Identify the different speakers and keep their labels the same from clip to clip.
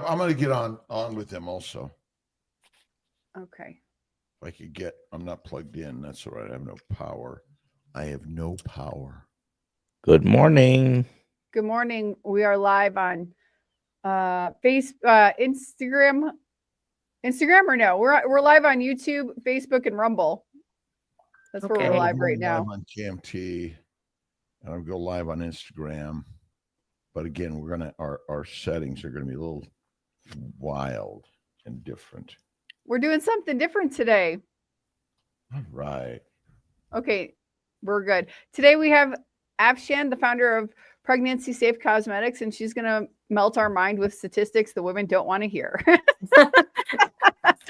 Speaker 1: I'm going to get on with them also.
Speaker 2: Okay.
Speaker 1: If I could get, I'm not plugged in. That's all right. I have no power. I have no power.
Speaker 3: Good morning.
Speaker 2: Good morning. We are live on Instagram or no? We're live on YouTube, Facebook, and Rumble. That's where we're live right now.
Speaker 1: Live on GMT, and I'll go live on Instagram. But again, we're gonna our settings are gonna be a little wild and different.
Speaker 2: We're doing something different today.
Speaker 1: All right.
Speaker 2: Okay, we're good. Today we have Afshan, the founder of Pregnancy Safe Cosmetics, and she's going to melt our mind with statistics the women don't want to hear.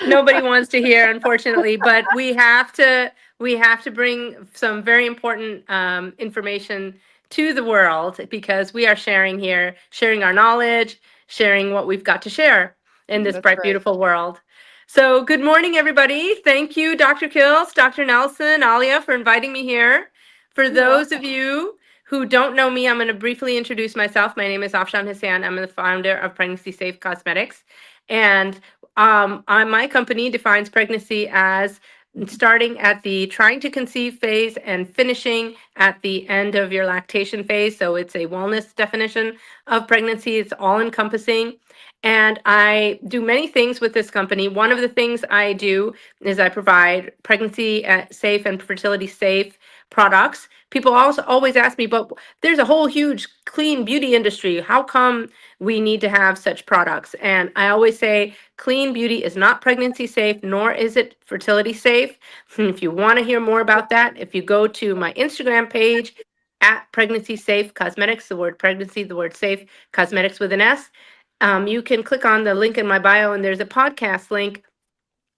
Speaker 4: Nobody wants to hear, unfortunately, but we have to bring some very important information to the world, because we are sharing our knowledge, sharing what we've got to share in this bright, beautiful world. So good morning, everybody. Thank you, Dr. Kills, Dr. Nelson, Alia, for inviting me here. For those of you who don't know me, I'm going to briefly introduce myself. My name is Afshan Hassan. I'm the founder of Pregnancy Safe Cosmetics. And my company defines pregnancy as starting at the trying to conceive phase and finishing at the end of your lactation phase. So it's a wellness definition of pregnancy. It's all encompassing. And I do many things with this company. One of the things I do is I provide pregnancy safe and fertility safe products. People also always ask me, but there's a whole huge clean beauty industry. How come we need to have such products? And I always say clean beauty is not pregnancy safe, nor is it fertility safe. And if you want to hear more about that, if you go to my Instagram page at Pregnancy Safe Cosmetics, the word pregnancy, the word safe, cosmetics with an S, you can click on the link in my bio, and there's a podcast link,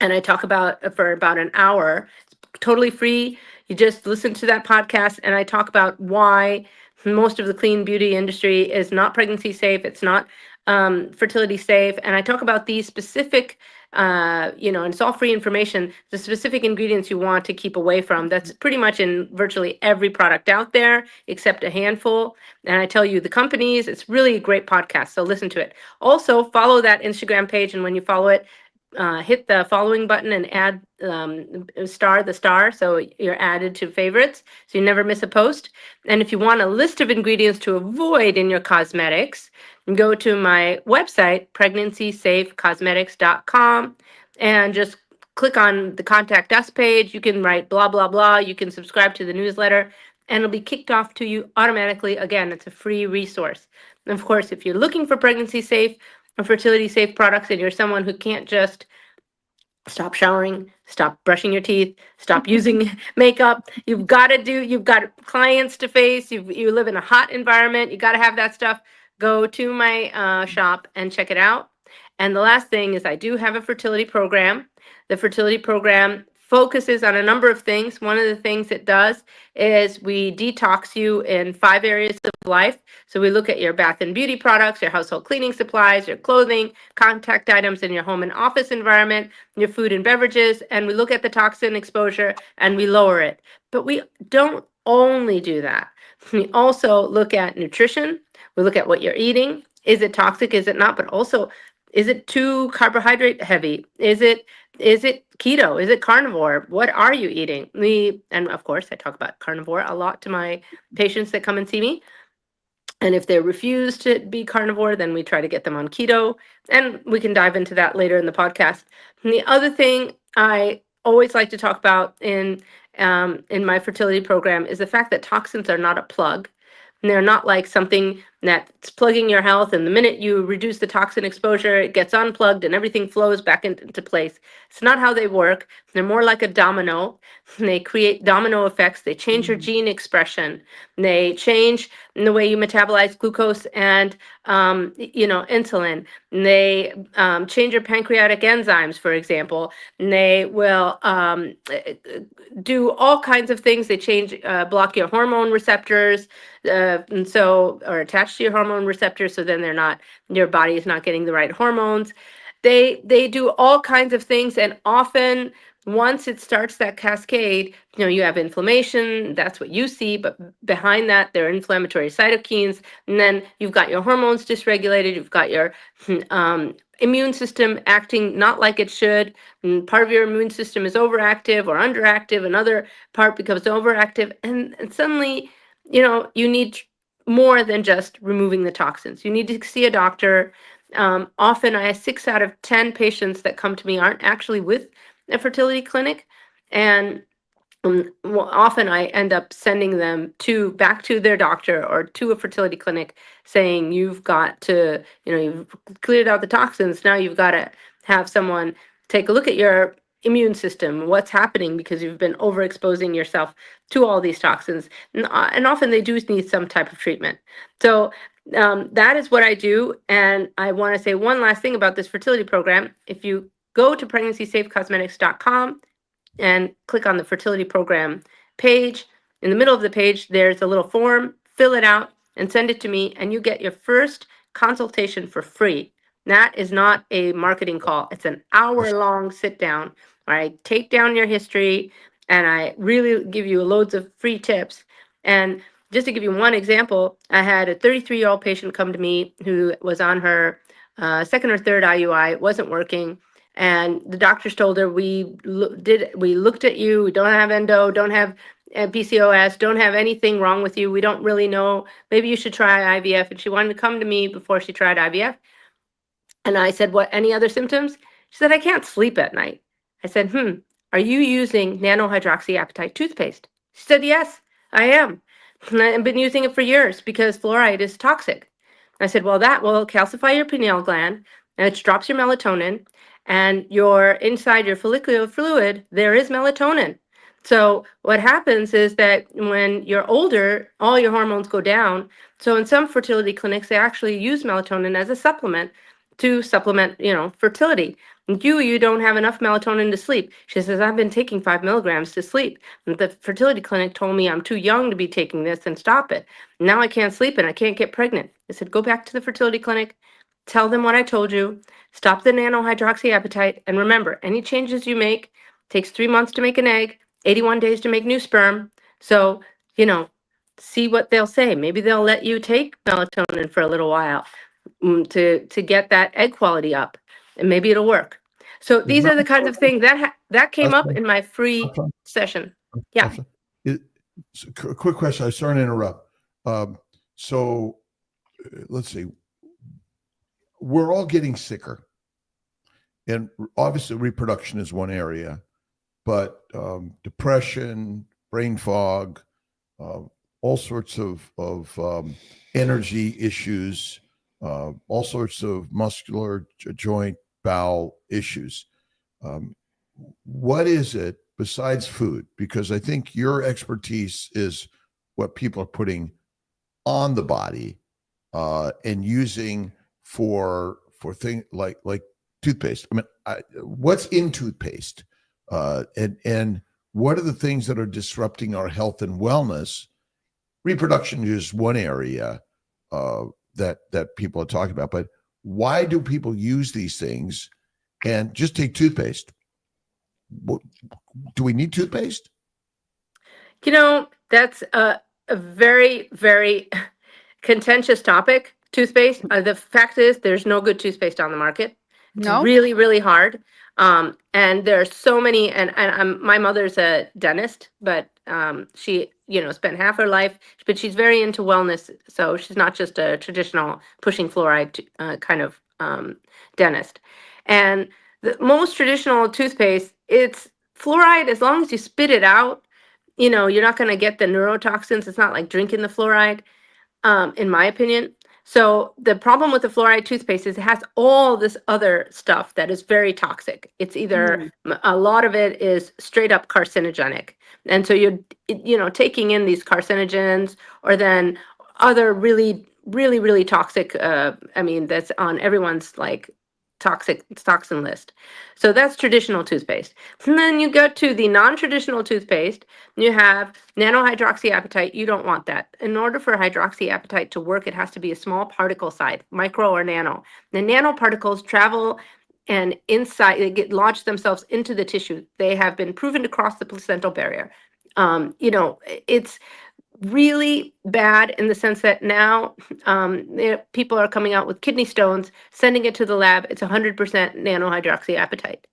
Speaker 4: and I talk about for about an hour. It's totally free. You just listen to that podcast, and I talk about why most of the clean beauty industry is not pregnancy safe. It's not fertility safe. And I talk about these specific, and it's all free information, the specific ingredients you want to keep away from. That's pretty much in virtually every product out there, except a handful. And I tell you the companies. It's really a great podcast, so listen to it. Also, follow that Instagram page, and when you follow it, hit the following button and add the star, so you're added to favorites, so you never miss a post. And if you want a list of ingredients to avoid in your cosmetics, go to my website, pregnancySafeCosmetics.com, and just click on the contact us page. You can write blah, blah, blah. You can subscribe to the newsletter, and it'll be kicked off to you automatically. Again, it's a free resource. And of course, if you're looking for pregnancy safe or fertility safe products, and you're someone who can't just stop showering, stop brushing your teeth, stop using makeup, you've got clients to face, you live in a hot environment, you got to have that stuff, go to my shop and check it out. And the last thing is I do have a fertility program. The fertility program focuses on a number of things. One of the things it does is we detox you in 5 areas of life. So we look at your bath and beauty products, your household cleaning supplies, your clothing, contact items in your home and office environment, your food and beverages, and we look at the toxin exposure and we lower it. But we don't only do that. We also look at nutrition. We look at what you're eating. Is it toxic? Is it not? But also, is it too carbohydrate heavy? Is it keto? Is it carnivore? What are you eating? And of course, I talk about carnivore a lot to my patients that come and see me. And if they refuse to be carnivore, then we try to get them on keto. And we can dive into that later in the podcast. And the other thing I always like to talk about in my fertility program is the fact that toxins are not a plug. And they're not like something that's plugging your health, and the minute you reduce the toxin exposure, it gets unplugged and everything flows back into place. It's not how they work. They're more like a domino. They create domino effects. They change your gene expression. They change the way you metabolize glucose and insulin. And they change your pancreatic enzymes, for example. And they will do all kinds of things. They block your hormone receptors, or attach to your hormone receptors, so then your body is not getting the right hormones. they do all kinds of things, and often once it starts that cascade, you have inflammation. That's what you see, but behind that, there are inflammatory cytokines, and then you've got your hormones dysregulated. You've got your immune system acting not like it should. And part of your immune system is overactive or underactive. Another part becomes overactive, and suddenly, you need more than just removing the toxins. You need to see a doctor. Often, I have 6 out of 10 patients that come to me aren't actually with a fertility clinic, and often I end up sending them back to their doctor or to a fertility clinic, saying, you've got to, you've cleared out the toxins. Now you've got to have someone take a look at your immune system, what's happening, because you've been overexposing yourself to all these toxins. And often they do need some type of treatment. So that is what I do. And I want to say one last thing about this fertility program. If you go to pregnancySafeCosmetics.com and click on the fertility program page, in the middle of the page, there's a little form. Fill it out and send it to me, and you get your first consultation for free. That is not a marketing call. It's an hour-long sit-down where I take down your history, and I really give you loads of free tips. And just to give you one example, I had a 33-year-old patient come to me who was on her second or third IUI. It wasn't working. And the doctors told her, we looked at you, we don't have endo, don't have PCOS, don't have anything wrong with you. We don't really know. Maybe you should try IVF. And she wanted to come to me before she tried IVF. And I said, what, any other symptoms? She said, I can't sleep at night. I said, are you using nanohydroxyapatite toothpaste? She said, yes, I am. And I've been using it for years because fluoride is toxic. I said, well, that will calcify your pineal gland, and it drops your melatonin. And inside your follicular fluid, there is melatonin. So what happens is that when you're older, all your hormones go down. So in some fertility clinics, they actually use melatonin as a supplement to supplement, fertility. And you don't have enough melatonin to sleep. She says, I've been taking 5 milligrams to sleep. And the fertility clinic told me I'm too young to be taking this and stop it. Now I can't sleep and I can't get pregnant. I said, go back to the fertility clinic, tell them what I told you, stop the nanohydroxyapatite, and remember, any changes you make takes 3 months to make an egg, 81 days to make new sperm. So, see what they'll say. Maybe they'll let you take melatonin for a little while to get that egg quality up, and maybe it'll work. So these are the kinds of things that came up in my free session. Yeah.
Speaker 1: Quick question. I'm sorry to interrupt. So let's see. We're all getting sicker, and obviously reproduction is one area, but depression, brain fog, all sorts of energy issues, all sorts of muscular, joint, bowel issues. What is it besides food? Because I think your expertise is what people are putting on the body and using for things like toothpaste. I mean, what's in toothpaste, and what are the things that are disrupting our health and wellness? Reproduction is one area that people are talking about, but why do people use these things? And just take toothpaste. Do we need toothpaste?
Speaker 4: That's a very, very contentious topic. Toothpaste. The fact is, there's no good toothpaste on the market. It's really, really hard. And there are so many. And my mother's a dentist, but she, spent half her life. But she's very into wellness, so she's not just a traditional pushing fluoride kind of dentist. And the most traditional toothpaste, it's fluoride. As long as you spit it out, you're not going to get the neurotoxins. It's not like drinking the fluoride, in my opinion. So the problem with the fluoride toothpaste is it has all this other stuff that is very toxic. It's either a lot of it is straight up carcinogenic. And so you're taking in these carcinogens, or then other really, really, really toxic, that's on everyone's toxin list. So that's traditional toothpaste. And then you go to the non-traditional toothpaste, you have nanohydroxyapatite. You don't want that. In order for hydroxyapatite to work, it has to be a small particle size, micro or nano. The nanoparticles travel and inside they get lodged themselves into the tissue. They have been proven to cross the placental barrier. It's really bad in the sense that now people are coming out with kidney stones, sending it to the lab. It's 100% nanohydroxyapatite.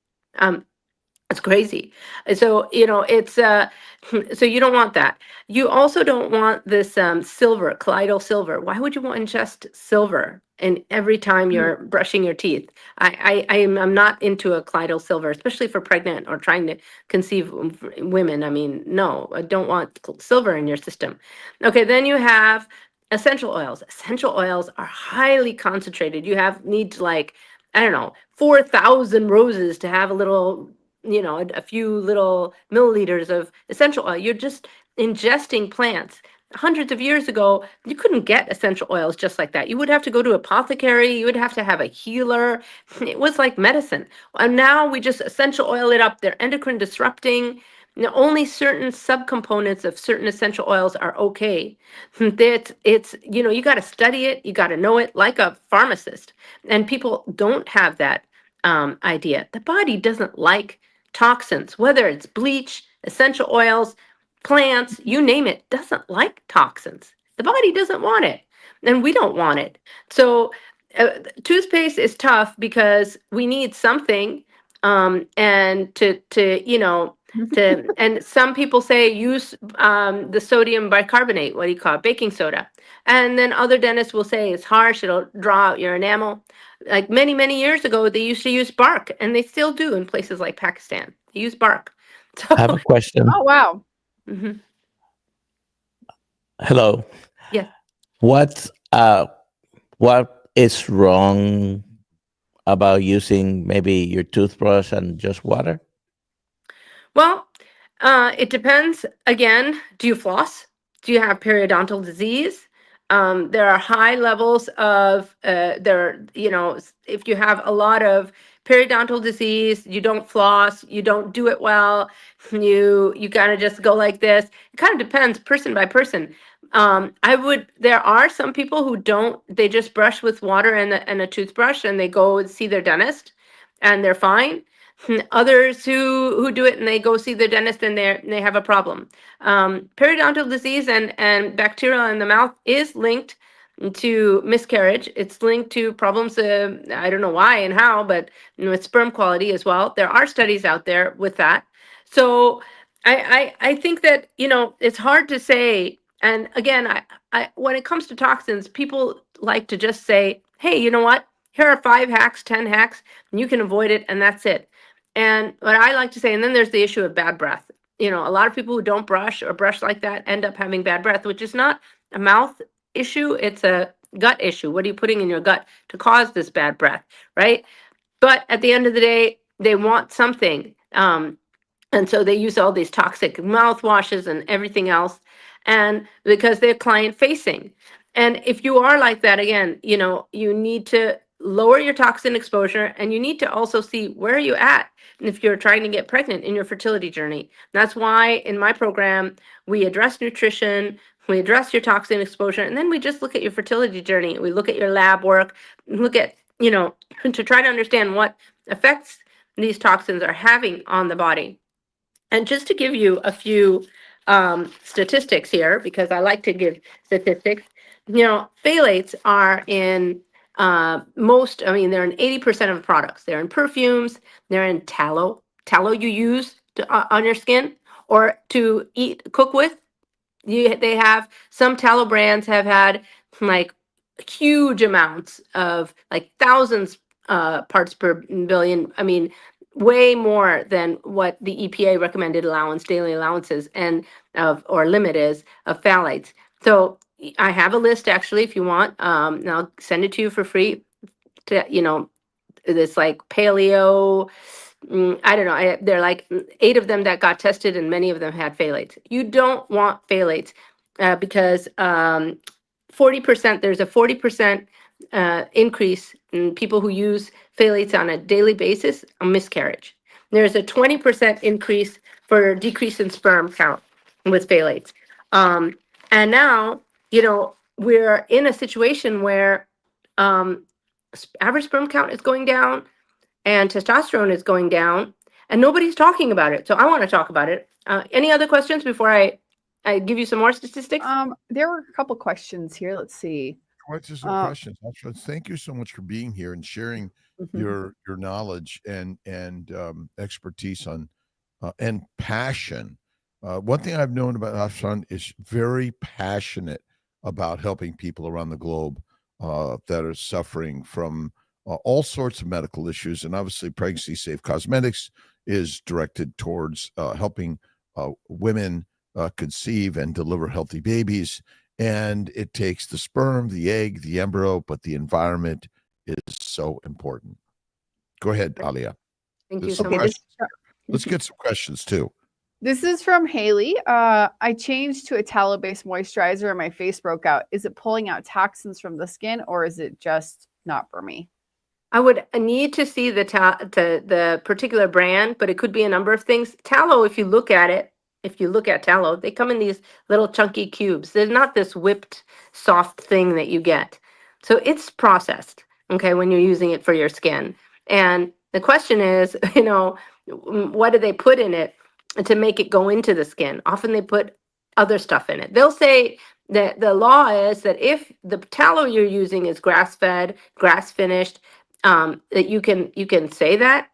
Speaker 4: It's crazy. So, it's so you don't want that. You also don't want this silver, colloidal silver. Why would you want to ingest silver and every time you're brushing your teeth? I'm not into a colloidal silver, especially for pregnant or trying to conceive women. I mean, no, I don't want silver in your system. Okay, then you have essential oils. Essential oils are highly concentrated. You need like, I don't know, 4,000 roses to have a little, a few little milliliters of essential oil. You're just ingesting plants. Hundreds of years ago, you couldn't get essential oils just like that. You would have to go to apothecary. You would have to have a healer. It was like medicine. And now we just essential oil it up. They're endocrine disrupting. Only certain subcomponents of certain essential oils are okay. It's you got to study it. You got to know it like a pharmacist. And people don't have that idea. The body doesn't like toxins, whether it's bleach, essential oils, plants, you name it, doesn't like toxins. The body doesn't want it, and we don't want it. So toothpaste is tough because we need something, and and some people say use the sodium bicarbonate, what do you call it, baking soda. And then other dentists will say it's harsh, it'll draw out your enamel. Like many, many years ago, they used to use bark, and they still do in places like Pakistan. They use bark. So,
Speaker 3: I have a question.
Speaker 2: Oh, wow.
Speaker 4: mhm.
Speaker 3: Hello.
Speaker 4: Yeah.
Speaker 3: What is wrong about using maybe your toothbrush and just water?
Speaker 4: Well, it depends. Again, do you floss? Do you have periodontal disease? There are high levels of if you have a lot of periodontal disease, you don't floss, you don't do it well, you kind of just go like this. It kind of depends person by person. There are some people who don't, they just brush with water and a toothbrush and they go see their dentist and they're fine. Others who do it and they go see their dentist and they have a problem. Periodontal disease and bacteria in the mouth is linked to miscarriage. It's linked to problems, I don't know why and how, but with sperm quality as well. There are studies out there with that. So I think that, it's hard to say. And again, I when it comes to toxins, people like to just say, hey, you know what? Here are 5 hacks, 10 hacks, and you can avoid it, and that's it. And what I like to say, and then there's the issue of bad breath. A lot of people who don't brush or brush like that end up having bad breath, which is not a mouth issue, it's a gut issue. What are you putting in your gut to cause this bad breath, right? But at the end of the day, they want something. And so they use all these toxic mouthwashes and everything else, and because they're client facing. And if you are like that, again, you need to lower your toxin exposure, and you need to also see where are you at if you're trying to get pregnant in your fertility journey. That's why in my program, we address nutrition, we address your toxin exposure, and then we just look at your fertility journey. We look at your lab work, look at, to try to understand what effects these toxins are having on the body. And just to give you a few statistics here, because I like to give statistics, phthalates are in they're in 80% of products. They're in perfumes, they're in tallow you use on your skin or to cook with. They have, some tallow brands have had like huge amounts of like thousands parts per billion. I mean, way more than what the EPA recommended daily allowances or limit is of phthalates. So I have a list actually, if you want, and I'll send it to you for free. This like paleo, I don't know. There are like 8 of them that got tested, and many of them had phthalates. You don't want phthalates because 40%. There's a 40% increase in people who use phthalates on a daily basis, a miscarriage. There's a 20% increase for decrease in sperm count with phthalates. And now, we're in a situation where average sperm count is going down. and testosterone is going down, and nobody's talking about it. So I want to talk about it. Any other questions before I give you some more statistics?
Speaker 2: There were a couple questions here. Let's see.
Speaker 1: Questions and questions. Thank you so much for being here and sharing your knowledge and expertise on and passion. One thing I've known about Afshan is very passionate about helping people around the globe that are suffering from all sorts of medical issues. And obviously, Pregnancy Safe Cosmetics is directed towards helping women conceive and deliver healthy babies. And it takes the sperm, the egg, the embryo, but the environment is so important. Go ahead, Alia.
Speaker 4: Thank you
Speaker 1: There's
Speaker 4: so
Speaker 1: some
Speaker 4: much.
Speaker 1: questions here. Let's get some questions too.
Speaker 2: This is from Haley. I changed to a tallow-based moisturizer and my face broke out. Is it pulling out toxins from the skin, or is it just not for me?
Speaker 4: I would need to see the particular brand, but it could be a number of things. Tallow, if you look at tallow, they come in these little chunky cubes. They're not this whipped soft thing that you get. So it's processed, okay, when you're using it for your skin. And the question is, what do they put in it to make it go into the skin? Often they put other stuff in it. They'll say that the law is that if the tallow you're using is grass-fed, grass-finished, that you can say that.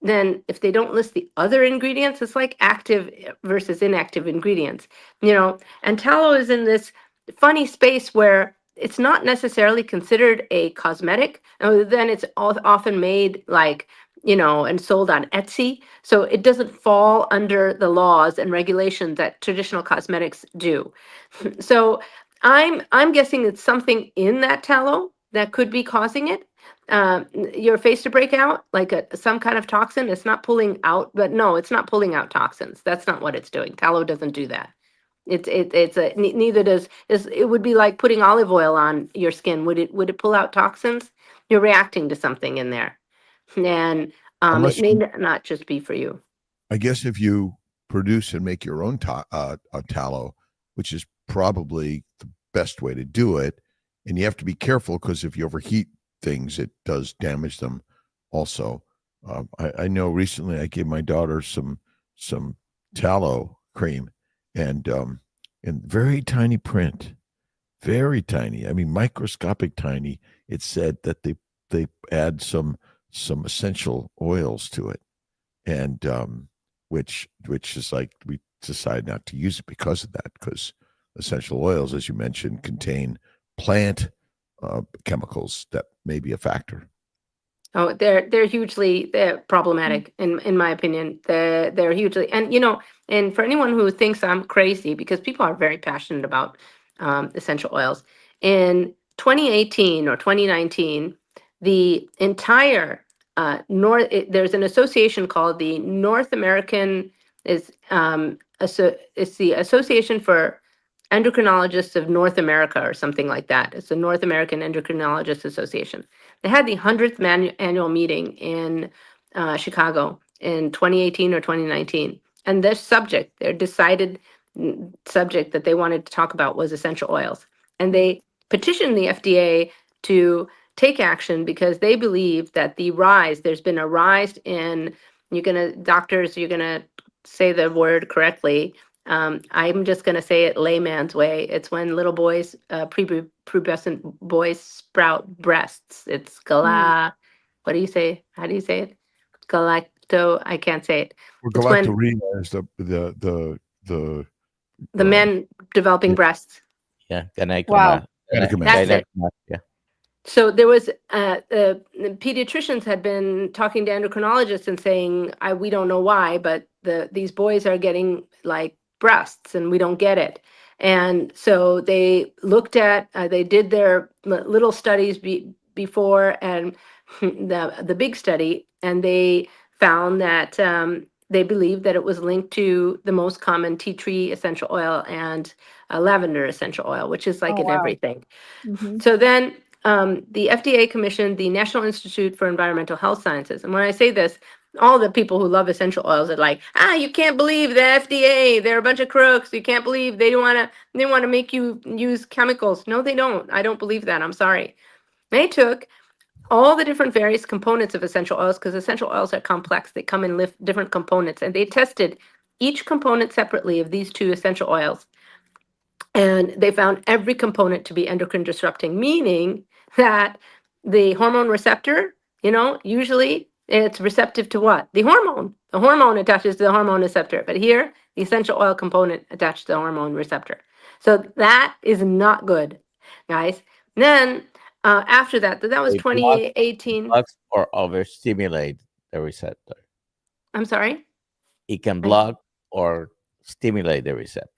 Speaker 4: Then if they don't list the other ingredients, it's like active versus inactive ingredients, and tallow is in this funny space where it's not necessarily considered a cosmetic. Then it's often made and sold on Etsy. So it doesn't fall under the laws and regulations that traditional cosmetics do. So I'm guessing it's something in that tallow that could be causing it. Your face to break out, like some kind of toxin. It's not pulling out, but no, it's not pulling out toxins. That's not what it's doing. Tallow doesn't do that. Neither does it would be like putting olive oil on your skin. Would it pull out toxins? You're reacting to something in there, and it may not just be for you.
Speaker 1: I guess if you produce and make your own tallow, which is probably the best way to do it, and you have to be careful because if you overheat things, it does damage them also. I know recently I gave my daughter some tallow cream, and in very tiny print, very tiny, I mean microscopic tiny, it said that they add some essential oils to it, and which is like we decided not to use it because of that, because essential oils, as you mentioned, contain plant chemicals that may be a factor.
Speaker 4: Oh, they're hugely problematic in my opinion. They're hugely, and for anyone who thinks I'm crazy, because people are very passionate about essential oils. In 2018 or 2019, the entire there's an association called the North American it's the Association for Endocrinologists of North America or something like that. It's the North American Endocrinologists Association. They had the 100th annual meeting in Chicago in 2018 or 2019. And their subject, their decided subject that they wanted to talk about was essential oils. And they petitioned the FDA to take action because they believe that there's been a rise in, you're going to say the word correctly, I'm just going to say it layman's way. It's when little boys, prepubescent boys sprout breasts. It's what do you say? How do you say it? Galacto. I can't say it.
Speaker 1: Well, galactorrhea is the
Speaker 4: men developing breasts.
Speaker 3: Yeah.
Speaker 2: Wow.
Speaker 4: That's it.
Speaker 3: Yeah.
Speaker 4: So there was the pediatricians had been talking to endocrinologists and saying, we don't know why, but these boys are getting like breasts and we don't get it. And so they looked at, they did their little studies before and the big study, and they found that they believed that it was linked to the most common tea tree essential oil and lavender essential oil, which is like in everything.
Speaker 2: Mm-hmm.
Speaker 4: So then the FDA commissioned the National Institute for Environmental Health Sciences. And when I say this, all the people who love essential oils are like, you can't believe the FDA, they're a bunch of crooks. You can't believe they want to make you use chemicals. No, they don't. I don't believe that. I'm sorry. They took all the different various components of essential oils, because essential oils are complex. They come in different components, and they tested each component separately of these 2 essential oils. And they found every component to be endocrine disrupting, meaning that the hormone receptor, usually it's receptive to what? The hormone. The hormone attaches to the hormone receptor. But here, the essential oil component attached to the hormone receptor. So that is not good, guys. Then after that was
Speaker 3: It blocks
Speaker 4: 2018.
Speaker 3: blocks or overstimulate the receptor.
Speaker 4: I'm sorry?
Speaker 3: It can block or stimulate the receptor.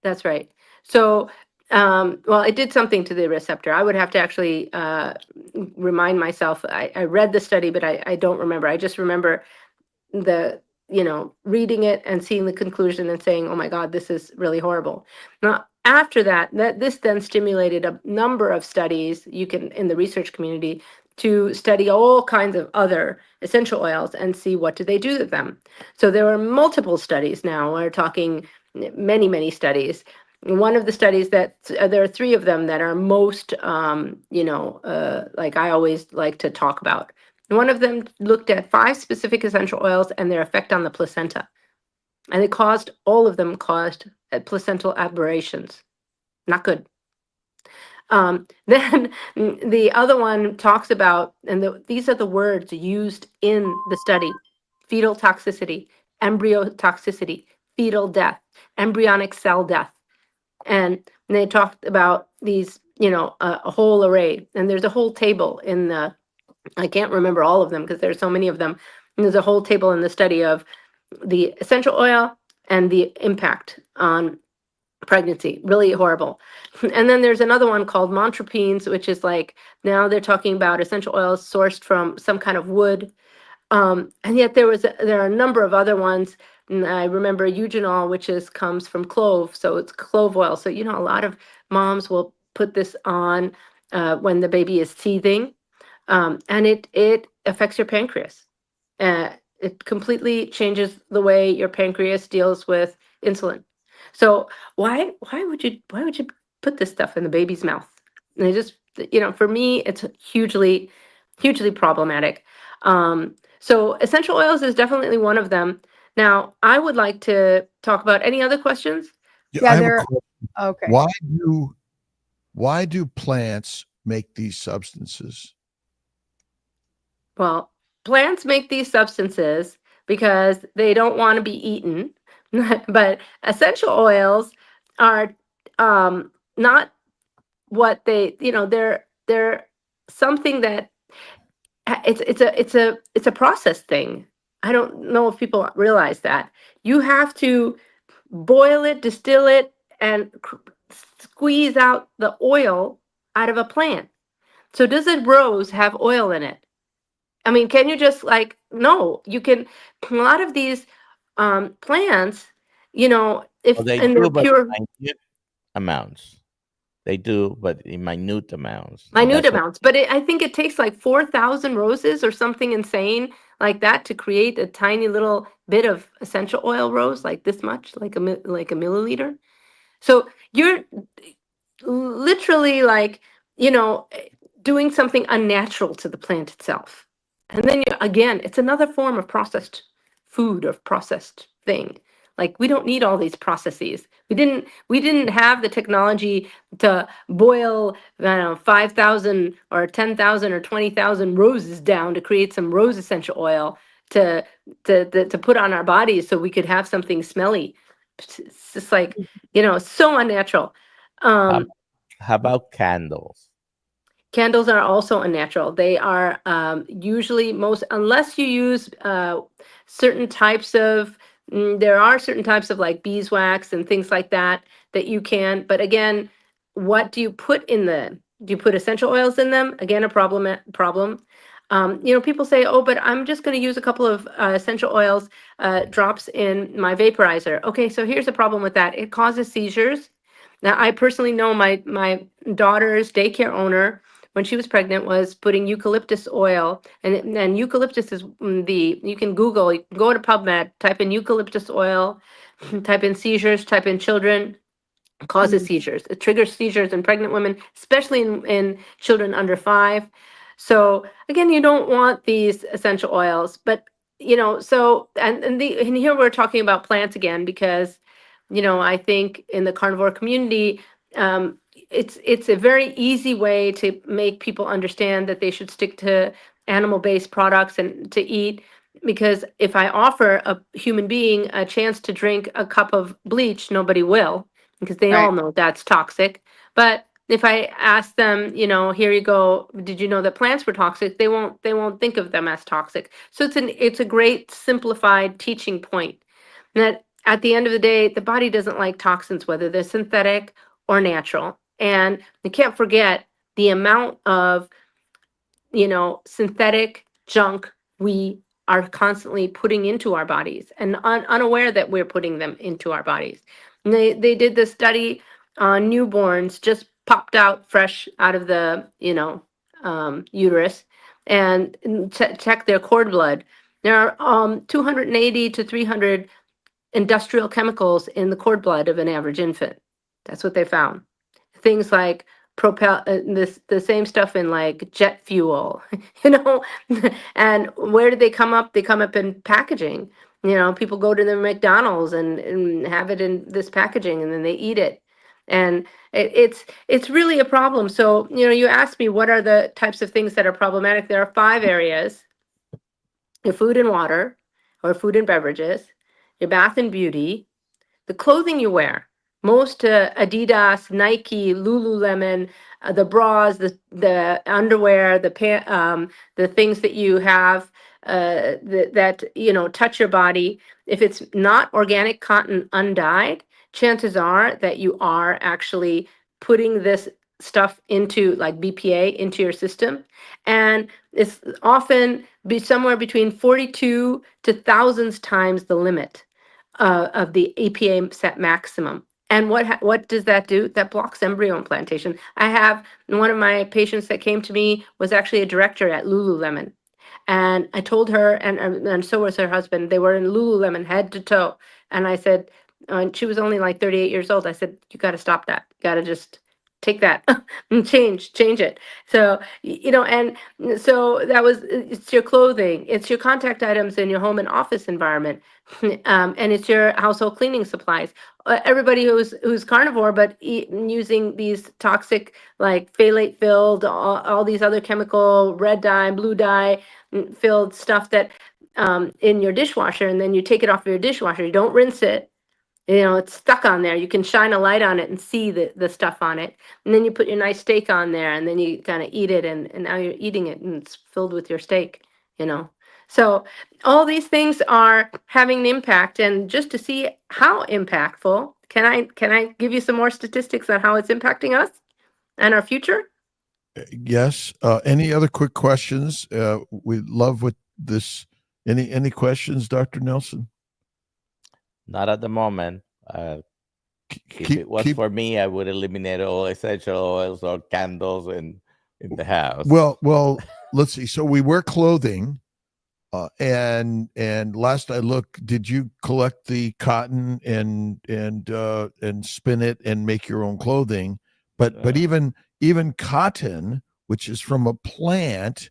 Speaker 4: That's right. So, well, it did something to the receptor. I would have to actually remind myself. I read the study, but I don't remember. I just remember reading it and seeing the conclusion and saying, oh my God, this is really horrible. Now, after that, this then stimulated a number of studies in the research community to study all kinds of other essential oils and see what do they do to them. So there were multiple studies now. We're talking many, many studies. One of the studies there are 3 of them that are most, like I always like to talk about. One of them looked at 5 specific essential oils and their effect on the placenta. And all of them caused placental aberrations. Not good. Then the other one talks about, and these are the words used in the study: fetal toxicity, embryo toxicity, fetal death, embryonic cell death. And they talked about these, a whole array. And there's a whole table I can't remember all of them because there's so many of them. And there's a whole table in the study of the essential oil and the impact on pregnancy. Really horrible. And then there's another one called montropines, which is like, now they're talking about essential oils sourced from some kind of wood. And yet there are a number of other ones. And I remember eugenol, which comes from clove, so it's clove oil. So a lot of moms will put this on when the baby is teething, and it affects your pancreas. It completely changes the way your pancreas deals with insulin. So why would you put this stuff in the baby's mouth? And it just for me, it's hugely problematic. So essential oils is definitely one of them. Now, I would like to talk about any other questions.
Speaker 2: Yeah,
Speaker 1: I have a
Speaker 2: there-
Speaker 1: question.
Speaker 2: Okay.
Speaker 1: Why do plants make these substances?
Speaker 4: Well, plants make these substances because they don't want to be eaten, but essential oils are not what they're something that it's a process thing. I don't know if people realize that. You have to boil it, distill it, and squeeze out the oil out of a plant. So does a rose have oil in it? I mean, can you just no, you can, a lot of these plants, if
Speaker 3: Well, they
Speaker 4: and
Speaker 3: do,
Speaker 4: they're
Speaker 3: but
Speaker 4: pure
Speaker 3: in minute amounts. They do, but in minute amounts. And
Speaker 4: minute
Speaker 3: that's what-
Speaker 4: amounts, but I think it takes like 4,000 roses or something insane like that to create a tiny little bit of essential oil rose, like this much, like a milliliter. So you're literally doing something unnatural to the plant itself. And then again, it's another form of processed food or processed thing. Like we don't need all these processes. We didn't have the technology to boil 5,000 or 10,000 or 20,000 roses down to create some rose essential oil to put on our bodies so we could have something smelly. It's just so unnatural.
Speaker 3: How about candles?
Speaker 4: Candles are also unnatural. They are usually unless you use certain types of, there are certain types of like beeswax and things like that you can, but again, what do you put in them? Do you put essential oils in them? Again, a problem. People say, oh, but I'm just going to use a couple of essential oils drops in my vaporizer. Okay, so here's the problem with that. It causes seizures. Now, I personally know my daughter's daycare owner, when she was pregnant, was putting eucalyptus oil, and eucalyptus is you can Google, you can go to PubMed, type in eucalyptus oil, type in seizures, type in children, causes seizures. It triggers seizures in pregnant women, especially in children under 5. So again, you don't want these essential oils, but so and here we're talking about plants again because I think in the carnivore community, it's a very easy way to make people understand that they should stick to animal-based products and to eat. Because if I offer a human being a chance to drink a cup of bleach, nobody will, because they all
Speaker 2: Right.
Speaker 4: know that's toxic. But if I ask them, here you go, did you know that plants were toxic? They won't think of them as toxic. So it's a great simplified teaching point. That at the end of the day, the body doesn't like toxins, whether they're synthetic or natural. And you can't forget the amount of synthetic junk we are constantly putting into our bodies and unaware that we're putting them into our bodies. And they did this study on newborns just popped out fresh out of the uterus and check their cord blood. There are 280 to 300 industrial chemicals in the cord blood of an average infant. That's what they found. Things like the same stuff in like jet fuel, and where did they come up? They come up in packaging. People go to the McDonald's and have it in this packaging and then they eat it. And it's really a problem. So, you asked me what are the types of things that are problematic. There are 5 areas: your food and water, or food and beverages, your bath and beauty, the clothing you wear. Most Adidas, Nike, Lululemon, the bras, the underwear, the things that you have that touch your body. If it's not organic cotton undyed, chances are that you are actually putting this stuff into like BPA into your system, and it's often be somewhere between 42 to thousands times the limit of the EPA set maximum. And what does that do? That blocks embryo implantation. I have one of my patients that came to me was actually a director at Lululemon. And I told her, and so was her husband, they were in Lululemon head to toe. And I said, and she was only like 38 years old. I said, you got to stop that. You got to just take that and change it. So, and so it's your clothing, it's your contact items in your home and office environment, and it's your household cleaning supplies. Everybody who's carnivore but using these toxic like phthalate filled, all these other chemical red dye, blue dye filled stuff that in your dishwasher, and then you take it off of your dishwasher, you don't rinse it. It's stuck on there. You can shine a light on it and see the stuff on it. And then you put your nice steak on there and then you kind of eat it and now you're eating it and it's filled with your steak, So all these things are having an impact. And just to see how impactful, can I give you some more statistics on how it's impacting us and our future?
Speaker 1: Yes. Any other quick questions? We love with this. Any questions, Dr. Nelson?
Speaker 3: Not at the moment. If it was for me, I would eliminate all essential oils or candles in the house.
Speaker 1: Well, let's see. So we wear clothing, and last I looked, did you collect the cotton and spin it and make your own clothing? But even cotton, which is from a plant,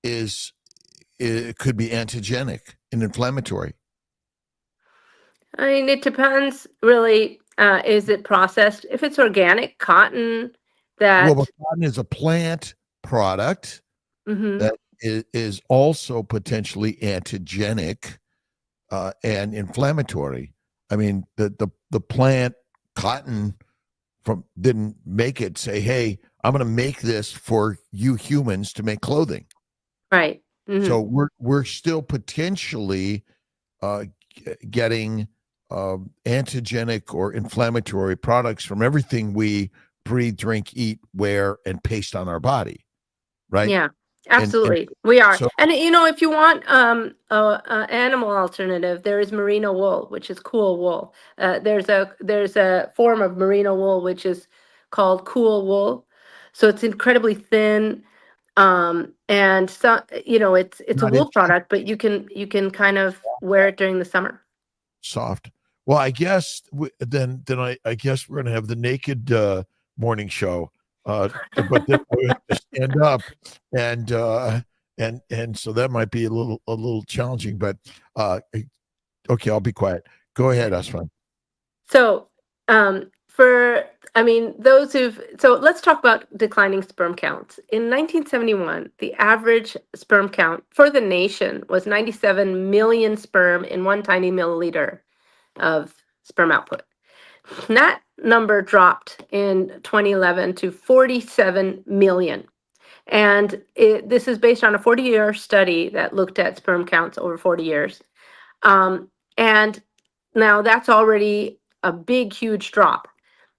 Speaker 1: it could be antigenic and inflammatory.
Speaker 4: I mean, it depends really. Is it processed? If it's organic cotton,
Speaker 1: But cotton is a plant product that is also potentially antigenic and inflammatory. I mean, the plant cotton didn't make it say, "Hey, I'm going to make this for you humans to make clothing."
Speaker 4: Right.
Speaker 1: So we're still potentially getting antigenic or inflammatory products from everything we breathe, drink, eat, wear, and paste on our body, right?
Speaker 4: Yeah, absolutely. We are.
Speaker 1: So,
Speaker 4: and if you want a animal alternative, there is merino wool, which is cool wool. There's a form of merino wool which is called cool wool. So it's incredibly thin. And so it's a wool product, but you can kind of wear it during the summer.
Speaker 1: Soft. Well, I guess then I guess we're going to have the naked morning show but then we have to stand up, and so that might be a little challenging. But okay, I'll be quiet. Go ahead, Asman.
Speaker 4: So, so let's talk about declining sperm counts. In 1971, the average sperm count for the nation was 97 million sperm in 1 tiny milliliter of sperm output. That number dropped in 2011 to 47 million. And this is based on a 40-year study that looked at sperm counts over 40 years. And now that's already a big, huge drop.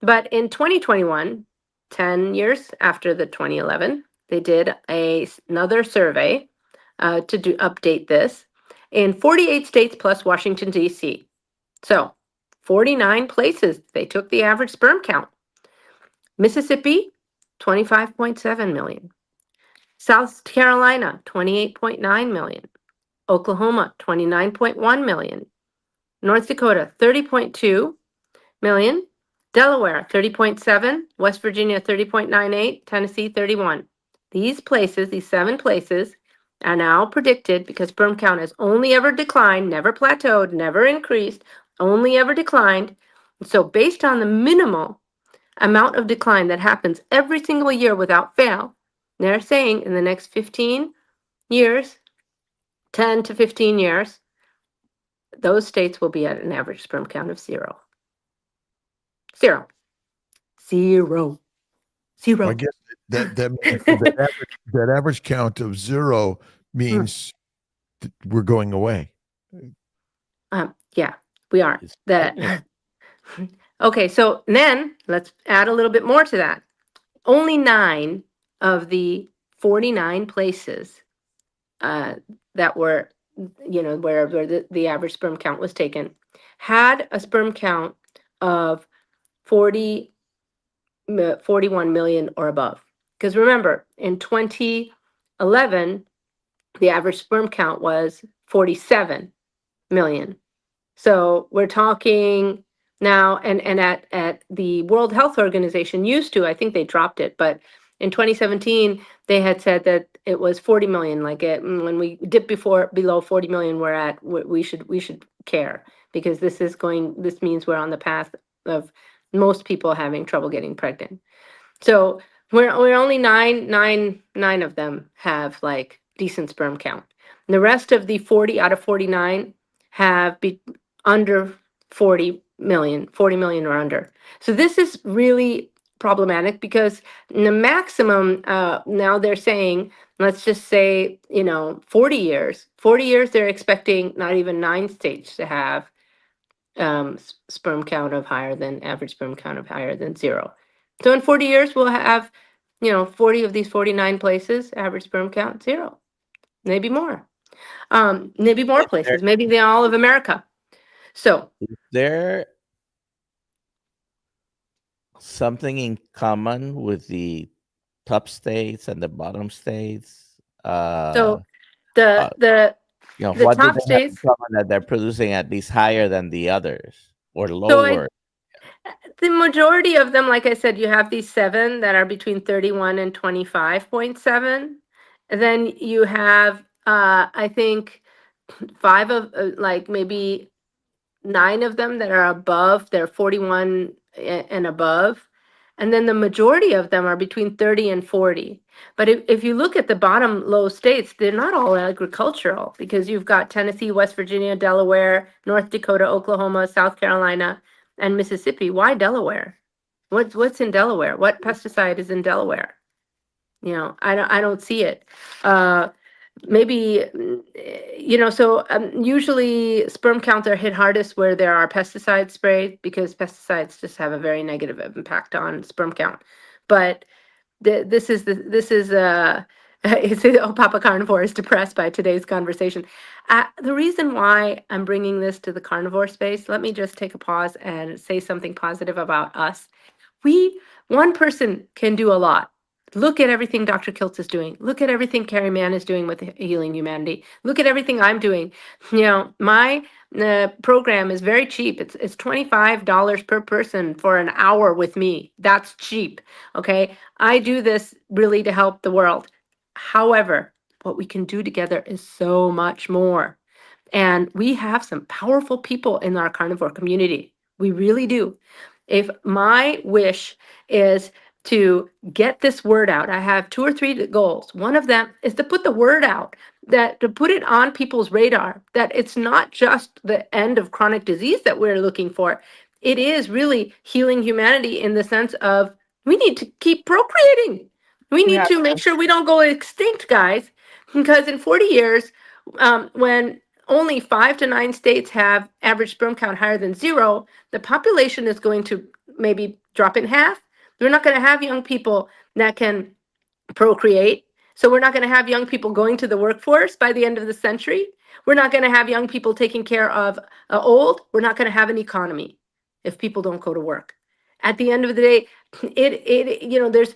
Speaker 4: But in 2021, 10 years after the 2011, they did another survey to update this in 48 states plus Washington, D.C. So 49 places, they took the average sperm count. Mississippi, 25.7 million. South Carolina, 28.9 million. Oklahoma, 29.1 million. North Dakota, 30.2 million. Delaware, 30.7. West Virginia, 30.98. Tennessee, 31. These places, these 7 places, are now predicted, because sperm count has only ever declined, never plateaued, never increased, only ever declined. So based on the minimal amount of decline that happens every single year without fail, they're saying in the next 15 years, 10 to 15 years, those states will be at an average sperm count of 0. 0. 0. 0.
Speaker 1: I guess that average count of 0 means we're going away.
Speaker 4: Yeah, we are. Okay, so then let's add a little bit more to that. Only 9 of the 49 places that were, where the average sperm count was taken, had a sperm count of 41 million or above. Because remember, in 2011, the average sperm count was 47 million. So we're talking now, and at the World Health Organization used to, I think they dropped it, but in 2017, they had said that it was 40 million. When we dip below 40 million, we should care, because this means we're on the path of most people having trouble getting pregnant. So we're only nine of them have decent sperm count. And the rest of the 40 out of 49 have under 40 million or under. So this is really problematic, because the maximum, now they're saying, let's just say, 40 years, they're expecting not even 9 states to have sperm count of average sperm count of higher than 0. So in 40 years, we'll have, 40 of these 49 places, average sperm count 0, maybe more. Maybe more places, maybe all of America. So
Speaker 3: is there something in common with the top states and the bottom states?
Speaker 4: So the
Speaker 3: what
Speaker 4: top
Speaker 3: do they
Speaker 4: states,
Speaker 3: have in common, that they're producing at least higher than the others, or lower?
Speaker 4: The majority of them, like I said, you have these 7 that are between 31 and 25.7. And then you have, I think, 5 of, maybe 9 of them that are above, they're 41 and above. And then the majority of them are between 30 and 40. But if you look at the bottom low states, they're not all agricultural, because you've got Tennessee, West Virginia, Delaware, North Dakota, Oklahoma, South Carolina, and Mississippi. Why Delaware? What's in Delaware? What pesticide is in Delaware? I don't see it. Maybe, so usually sperm counts are hit hardest where there are pesticides sprayed, because pesticides just have a very negative impact on sperm count. But Papa Carnivore is depressed by today's conversation. The reason why I'm bringing this to the carnivore space, let me just take a pause and say something positive about us. One person can do a lot. Look at everything Dr. Kiltz is doing. Look at everything Carrie Mann is doing with Healing Humanity. Look at everything I'm doing. My program is very cheap. It's $25 per person for an hour with me. That's cheap. Okay. I do this really to help the world. However, what we can do together is so much more. And we have some powerful people in our carnivore community. We really do. If my wish is to get this word out, I have 2 or 3 goals. One of them is to put the word out, that to put it on people's radar, that it's not just the end of chronic disease that we're looking for. It is really healing humanity in the sense of we need to keep procreating. We need to make sure we don't go extinct, guys, because in 40 years, when only 5 to 9 states have average sperm count higher than 0, the population is going to maybe drop in half. We're not going to have young people that can procreate. So we're not going to have young people going to the workforce by the end of the century. We're not going to have young people taking care of old. We're not going to have an economy if people don't go to work. At the end of the day, there's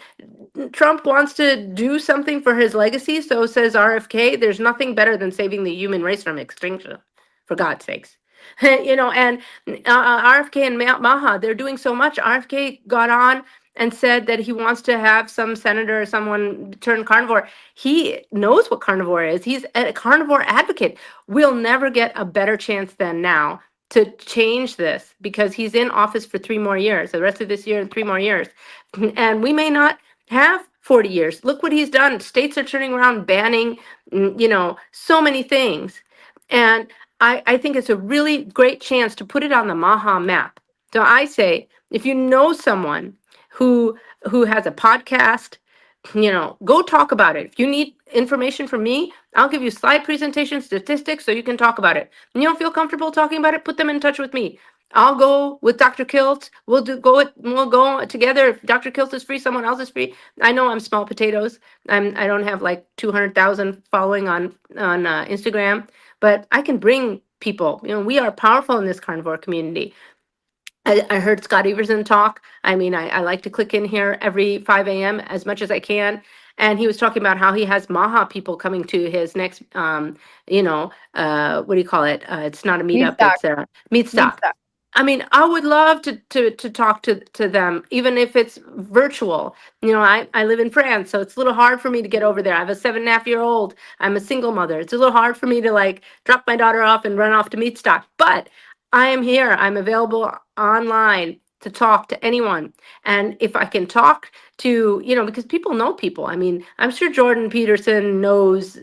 Speaker 4: Trump wants to do something for his legacy. So says RFK. There's nothing better than saving the human race from extinction, for God's sakes. And RFK and Maha, they're doing so much. RFK got on and said that he wants to have some senator or someone turn carnivore. He knows what carnivore is. He's a carnivore advocate. We'll never get a better chance than now to change this because he's in office for 3 more years, the rest of this year and 3 more years. And we may not have 40 years. Look what he's done. States are turning around, banning, so many things. And I think it's a really great chance to put it on the Maha map. So I say, if you know someone who has a podcast, go talk about it. If you need information from me, I'll give you slide presentation statistics so you can talk about it. And you don't feel comfortable talking about it, put them in touch with me. I'll go with Dr. Kiltz. We'll go together. If Dr. Kiltz is free, someone else is free. I know I'm small potatoes. I don't have like 200,000 following on Instagram, but I can bring people. We are powerful in this carnivore community. I heard Scott Everson talk. I mean, I like to click in here every 5 a.m. as much as I can. And he was talking about how he has Maha people coming to his next, what do you call it? It's not a meetup, it's a meet stock. I mean, I would love to talk to them, even if it's virtual. I live in France, so it's a little hard for me to get over there. I have a 7.5-year-old. I'm a single mother. It's a little hard for me to drop my daughter off and run off to meet stock. But I am here. I'm available online to talk to anyone. And if I can talk to, because people know people. I mean, I'm sure Jordan Peterson knows,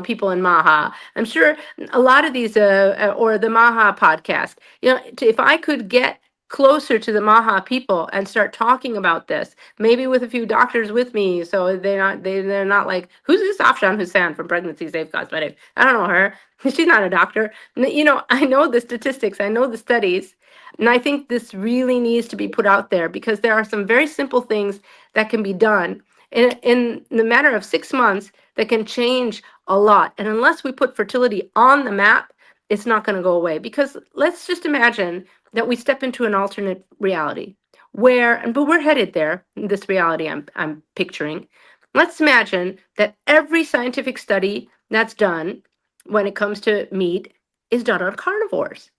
Speaker 4: people in Maha. I'm sure a lot of these, or the Maha podcast, if I could get closer to the Maha people and start talking about this, maybe with a few doctors with me, so they're not like, who's this Afshan Hussain from Pregnancy Safe Cosmetics? I don't know her. She's not a doctor. I know the statistics. I know the studies. And I think this really needs to be put out there because there are some very simple things that can be done in the matter of 6 months that can change a lot. And unless we put fertility on the map, it's not going to go away. Because let's just imagine that we step into an alternate reality but we're headed there, in this reality I'm picturing. Let's imagine that every scientific study that's done when it comes to meat is done on carnivores.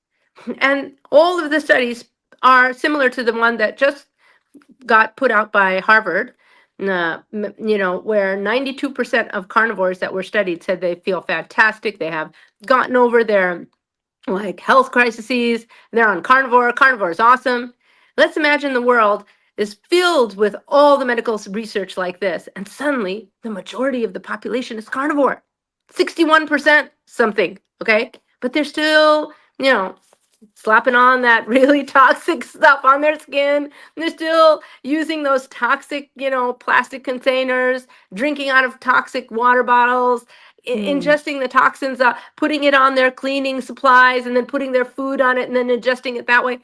Speaker 4: And all of the studies are similar to the one that just got put out by Harvard, where 92% of carnivores that were studied said they feel fantastic. They have gotten over their health crises. They're on carnivore. Carnivore is awesome. Let's imagine the world is filled with all the medical research like this. And suddenly the majority of the population is carnivore, 61% something. Okay. But they're still, slapping on that really toxic stuff on their skin. And they're still using those toxic, plastic containers, drinking out of toxic water bottles, ingesting the toxins, putting it on their cleaning supplies, and then putting their food on it and then ingesting it that way.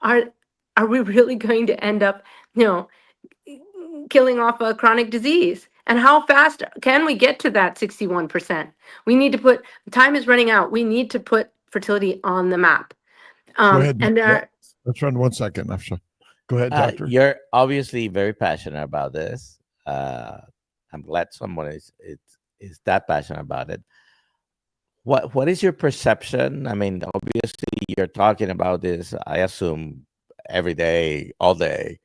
Speaker 4: Are we really going to end up, killing off a chronic disease? And how fast can we get to that 61%? We need to time is running out. We need to put fertility on the map.
Speaker 1: Go ahead. Let's run 1 second. Go ahead, doctor.
Speaker 3: You're obviously very passionate about this. I'm glad someone is that passionate about it. What is your perception? I mean, obviously you're talking about this, I assume, every day, all day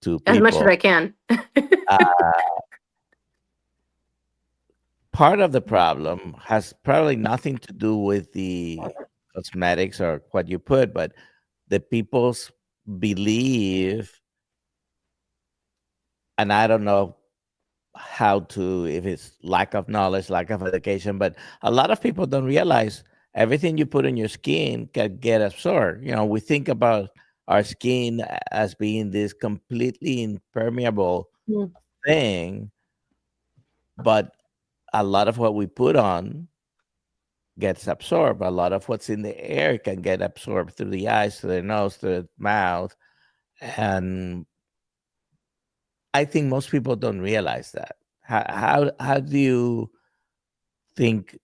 Speaker 3: to people.
Speaker 4: As much as I can.
Speaker 3: Part of the problem has probably nothing to do with the cosmetics or what you put, but the people's belief, and I don't know how to, if it's lack of knowledge, lack of education, but a lot of people don't realize everything you put in your skin can get absorbed. We think about our skin as being this completely impermeable thing, but a lot of what we put on gets absorbed. A lot of what's in the air can get absorbed through the eyes, through the nose, through the mouth. And I think most people don't realize that. How do you think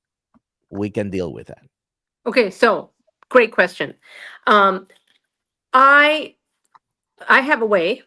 Speaker 3: we can deal with that?
Speaker 4: Okay, so great question. I have a way,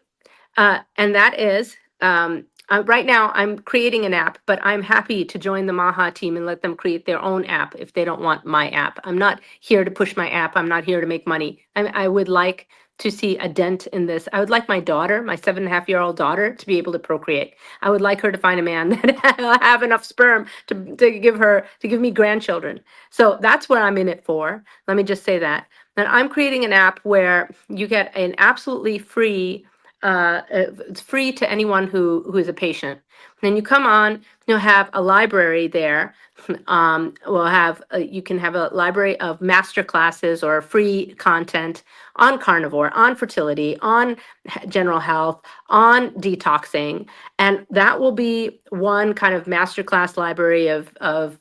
Speaker 4: and that is right now I'm creating an app, but I'm happy to join the Maha team and let them create their own app if they don't want my app. I'm not here to push my app. I'm not here to make money. I would like to see a dent in this. I would like my daughter, my 7.5-year-old daughter, to be able to procreate. I would like her to find a man that have enough sperm to give me grandchildren. So that's what I'm in it for. Let me just say that. And I'm creating an app where you get an absolutely free, it's free to anyone who is a patient. Then you come on, you'll have a library there. You can have a library of master classes or free content on carnivore, on fertility, on general health, on detoxing. And that will be one kind of masterclass library of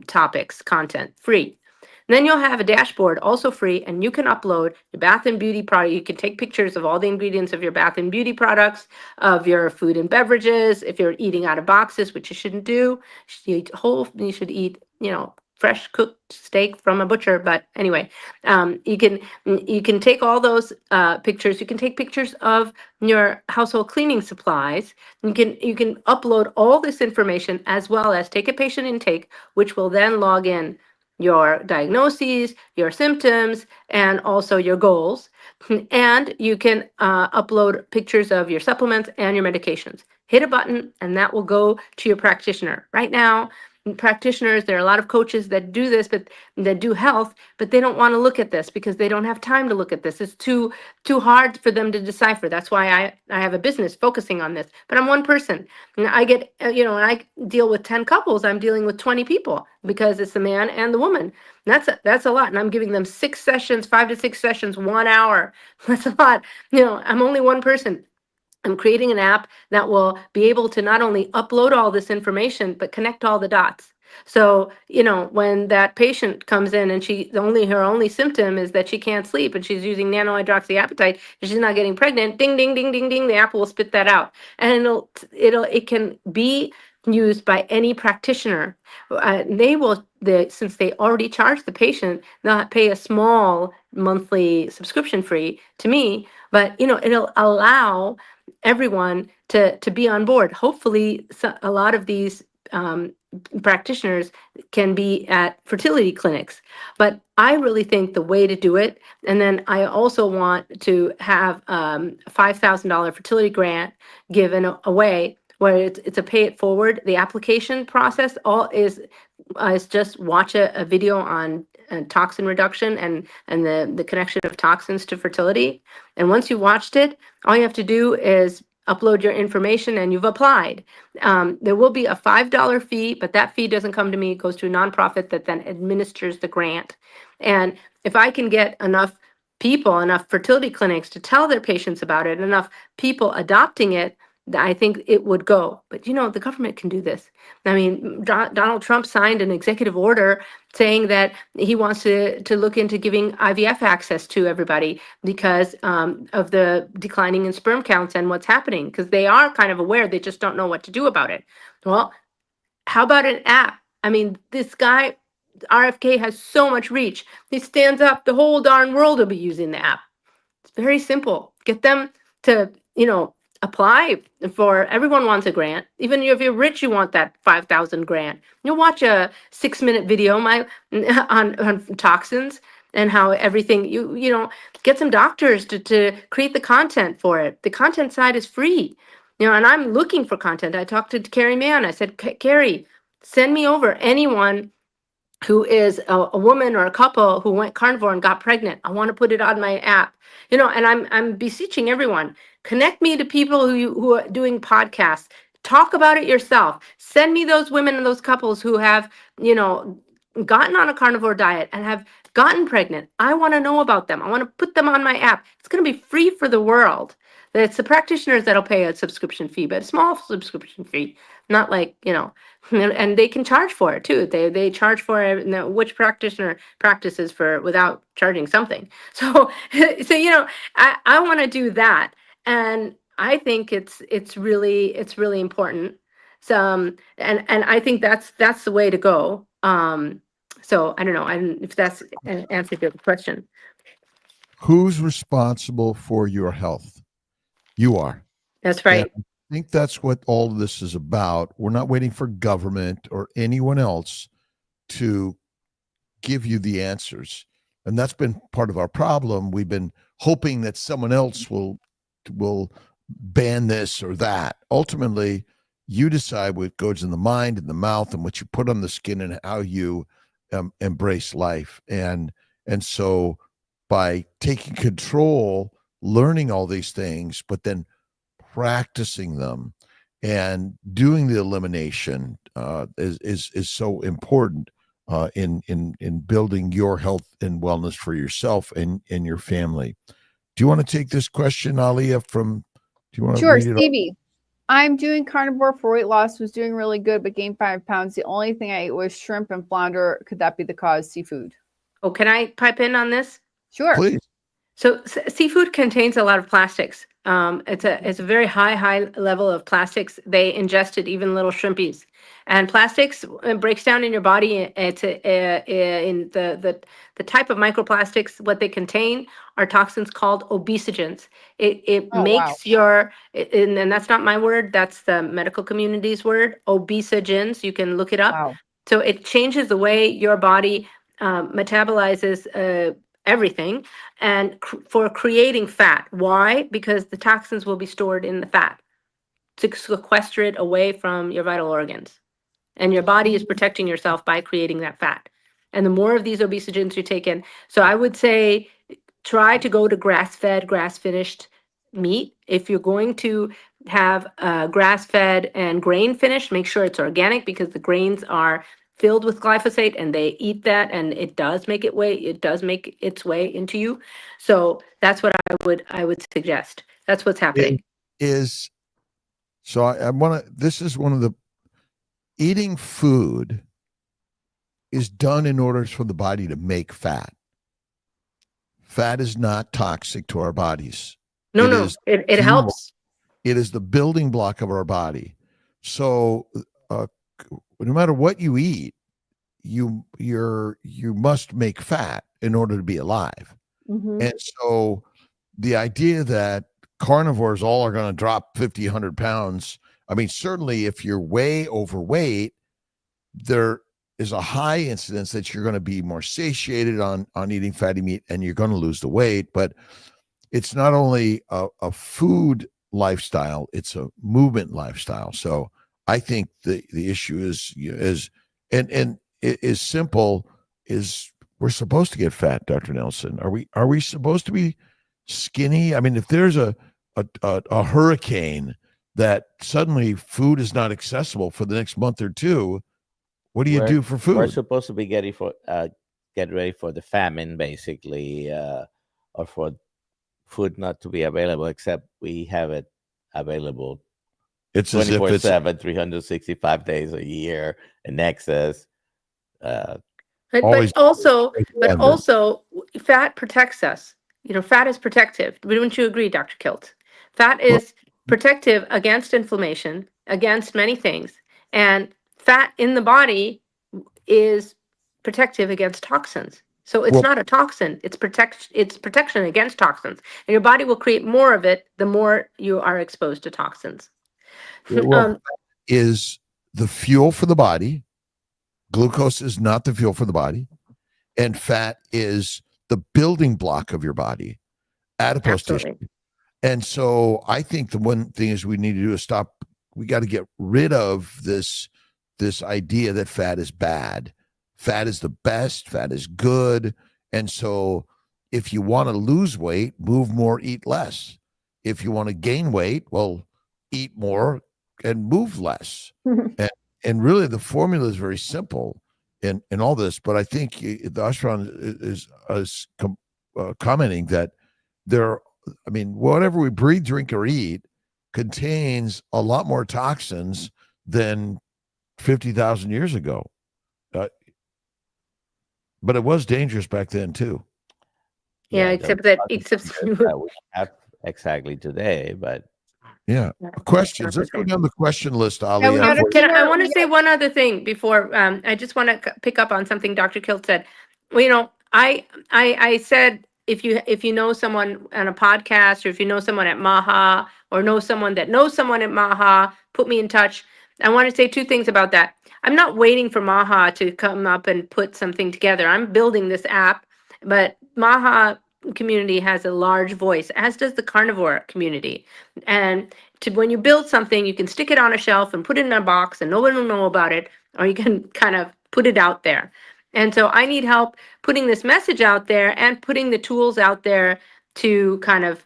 Speaker 4: topics, content, free. Then you'll have a dashboard, also free, and you can upload your bath and beauty product. You can take pictures of all the ingredients of your bath and beauty products, of your food and beverages. If you're eating out of boxes, which you shouldn't do, you should eat, fresh cooked steak from a butcher. But anyway, you can take all those pictures. You can take pictures of your household cleaning supplies. You can upload all this information, as well as take a patient intake, which will then log in your diagnoses, your symptoms, and also your goals. And you can upload pictures of your supplements and your medications. Hit a button and that will go to your practitioner. Right now, practitioners, there are a lot of coaches that do this, but that do health, but they don't want to look at this because they don't have time to look at this. It's too hard for them to decipher. That's why I have a business focusing on this. But I'm one person, and I get when I deal with 10 couples, I'm dealing with 20 people because it's the man and the woman. And that's a lot, and I'm giving them 6 sessions, 5 to 6 sessions, 1 hour. That's a lot. I'm only one person. I'm creating an app that will be able to not only upload all this information, but connect all the dots. So, when that patient comes in and her only symptom is that she can't sleep and she's using nanohydroxyapatite and she's not getting pregnant, ding, ding, ding, ding, ding, the app will spit that out. And it can be used by any practitioner. Since they already charge the patient, they'll pay a small monthly subscription fee to me, but it'll allow everyone to be on board. Hopefully, a lot of these practitioners can be at fertility clinics, but I really think the way to do it, and then I also want to have $5,000 fertility grant given away, where it's a pay it forward. The application process is just watch a video on toxin reduction and the connection of toxins to fertility. And once you watched it, all you have to do is upload your information and you've applied. There will be a $5 fee, but that fee doesn't come to me. It goes to a nonprofit that then administers the grant. And if I can get enough fertility clinics to tell their patients about it, enough people adopting it, I think it would go. But the government can do this. I mean, Donald Trump signed an executive order saying that he wants to look into giving IVF access to everybody because of the declining in sperm counts and what's happening, because they are kind of aware, they just don't know what to do about it. Well, how about an app? I mean, this guy, RFK, has so much reach. He stands up, the whole darn world will be using the app. It's very simple. Get them to, apply for, everyone wants a grant. Even if you're rich, you want that 5,000 grant. You'll watch a 6-minute video on toxins and how everything, you know, get some doctors to create the content for it. The content side is free. You know, and I'm looking for content. I talked to Carrie Mann. I said, Carrie, send me over anyone who is a woman or a couple who went carnivore and got pregnant. I want to put it on my app. You know, and I'm beseeching everyone, connect me to people who are doing podcasts. Talk about it yourself. Send me those women and those couples who have, you know, gotten on a carnivore diet and have gotten pregnant. I want to know about them. I want to put them on my app. It's going to be free for the world. It's the practitioners that'll pay a subscription fee, but a small subscription fee, not like, you know, and they can charge for it too. They charge for it. You know, which practitioner practices for without charging something? So so you know, I want to do that, and I think it's really important. So and I think that's the way to go. So I don't know. I don't, if that's an answer to your question.
Speaker 1: Who's responsible for your health? You are.
Speaker 4: That's right.
Speaker 1: And I think that's what all of this is about. We're not waiting for government or anyone else to give you the answers. And that's been part of our problem. We've been hoping that someone else will ban this or that. Ultimately, you decide what goes in the mind and the mouth and what you put on the skin and how you embrace life. And so by taking control, learning all these things, but then practicing them and doing the elimination is so important in building your health and wellness for yourself and your family. Do you want to take this question, Alia? Do you want to
Speaker 2: Sure,
Speaker 1: read it?
Speaker 2: Stevie. I'm doing carnivore for weight loss, was doing really good, but gained 5 pounds. The only thing I ate was shrimp and flounder. Could that be the cause? Seafood.
Speaker 4: Oh, can I pipe in on this?
Speaker 2: Sure.
Speaker 1: Please.
Speaker 4: So seafood contains a lot of plastics. It's a very high level of plastics. They ingested even little shrimpies, and plastics breaks down in your body. It's in the type of microplastics. What they contain are toxins called obesogens. It
Speaker 2: Oh,
Speaker 4: makes your and that's not my word. That's the medical community's word. Obesogens. You can look it up.
Speaker 2: Wow.
Speaker 4: So it changes the way your body metabolizes everything and for creating fat. Why? Because the toxins will be stored in the fat to sequester it away from your vital organs. And your body is protecting yourself by creating that fat. And the more of these obesogens you take in, so I would say try to go to grass-fed, grass-finished meat. If you're going to have grass-fed and grain-finished, make sure it's organic because the grains are filled with glyphosate and they eat that and it does make its way into you. So that's what I would suggest. That's what's happening.
Speaker 1: So I want to, this is one of the, eating food is done in order for the body to make fat. Fat is not toxic to our bodies.
Speaker 4: It helps.
Speaker 1: It is the building block of our body. So no matter what you eat, you must make fat in order to be alive.
Speaker 2: Mm-hmm.
Speaker 1: And so the idea that carnivores all are going to drop 50, 100 pounds. I mean, certainly if you're way overweight, there is a high incidence that you're going to be more satiated on eating fatty meat and you're going to lose the weight. But it's not only a food lifestyle, it's a movement lifestyle. So I think the issue is simple is we're supposed to get fat, Dr. Nelson. Are we supposed to be skinny? I mean, if there's a hurricane that suddenly food is not accessible for the next month or two, what do you do for food?
Speaker 3: We're supposed to be get ready for the famine, basically, or for food not to be available, except we have it available.
Speaker 1: It's 24/7,
Speaker 3: 365 days a year in excess.
Speaker 4: But also, fat protects us. You know, fat is protective. Wouldn't you agree, Dr. Kilt? Fat is protective against inflammation, against many things. And fat in the body is protective against toxins. So it's
Speaker 1: Well-
Speaker 4: not a toxin. It's protection against toxins. And your body will create more of it the more you are exposed to toxins.
Speaker 1: Well, is the fuel for the body. Glucose is not the fuel for the body. And fat is the building block of your body, adipose tissue.
Speaker 4: Absolutely.
Speaker 1: And so I think the one thing is we need to do is stop. We got to get rid of this idea that fat is bad. Fat is the best. Fat is good. And so if you want to lose weight, move more, eat less. If you want to gain weight, well, eat more and move less. And really the formula is very simple in all this. But I think the Ashran is commenting that whatever we breathe, drink, or eat contains a lot more toxins than 50,000 years ago. But it was dangerous back then too.
Speaker 4: Yeah, except that we
Speaker 3: have exactly today, but
Speaker 1: yeah. Questions. Let's go down the question list, Ali.
Speaker 2: Yeah, we gotta-
Speaker 4: I want to say one other thing before. I just want to pick up on something Dr. Kilt said. Well, I said if you know someone on a podcast, or if you know someone at Maha, or know someone that knows someone at Maha, put me in touch. I want to say two things about that. I'm not waiting for Maha to come up and put something together. I'm building this app, but Maha community has a large voice, as does the carnivore community. And when you build something, you can stick it on a shelf and put it in a box and no one will know about it, or you can kind of put it out there. And so I need help putting this message out there and putting the tools out there to kind of,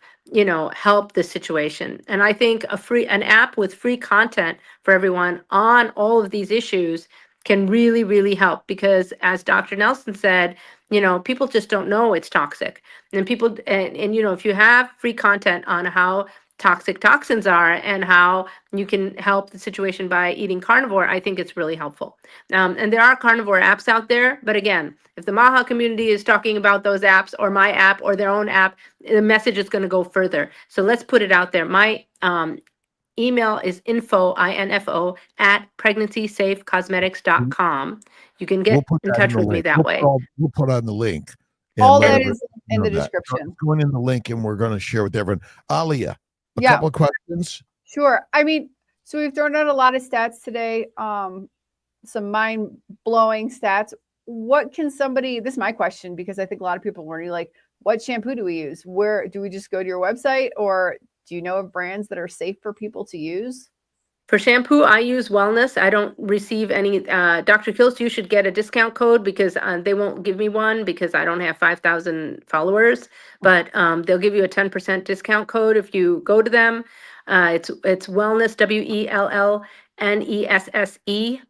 Speaker 4: help the situation. And I think an app with free content for everyone on all of these issues can really, really help, because as Dr. Nelson said, people just don't know it's toxic. And people, and if you have free content on how toxic toxins are and how you can help the situation by eating carnivore, I think it's really helpful. And there are carnivore apps out there, but again, if the Maha community is talking about those apps, or my app, or their own app, the message is going to go further. So let's put it out there. My email is info at pregnancySafeCosmetics.com. You can get in touch with me that way.
Speaker 1: We'll put on the link.
Speaker 2: All that is in the description.
Speaker 1: Going in the link, and we're going to share with everyone. Alia, a
Speaker 2: Yeah.
Speaker 1: couple of questions.
Speaker 2: Sure. So we've thrown out a lot of stats today, some mind-blowing stats. What can somebody, this is my question, because I think a lot of people were like, what shampoo do we use? Where do we just go to your website, or do you know of brands that are safe for people to use?
Speaker 4: For shampoo, I use Wellness. I don't receive any. Dr. Kills, you should get a discount code, because they won't give me one because I don't have 5,000 followers. But they'll give you a 10% discount code if you go to them. It's Wellness, WELLNESSE.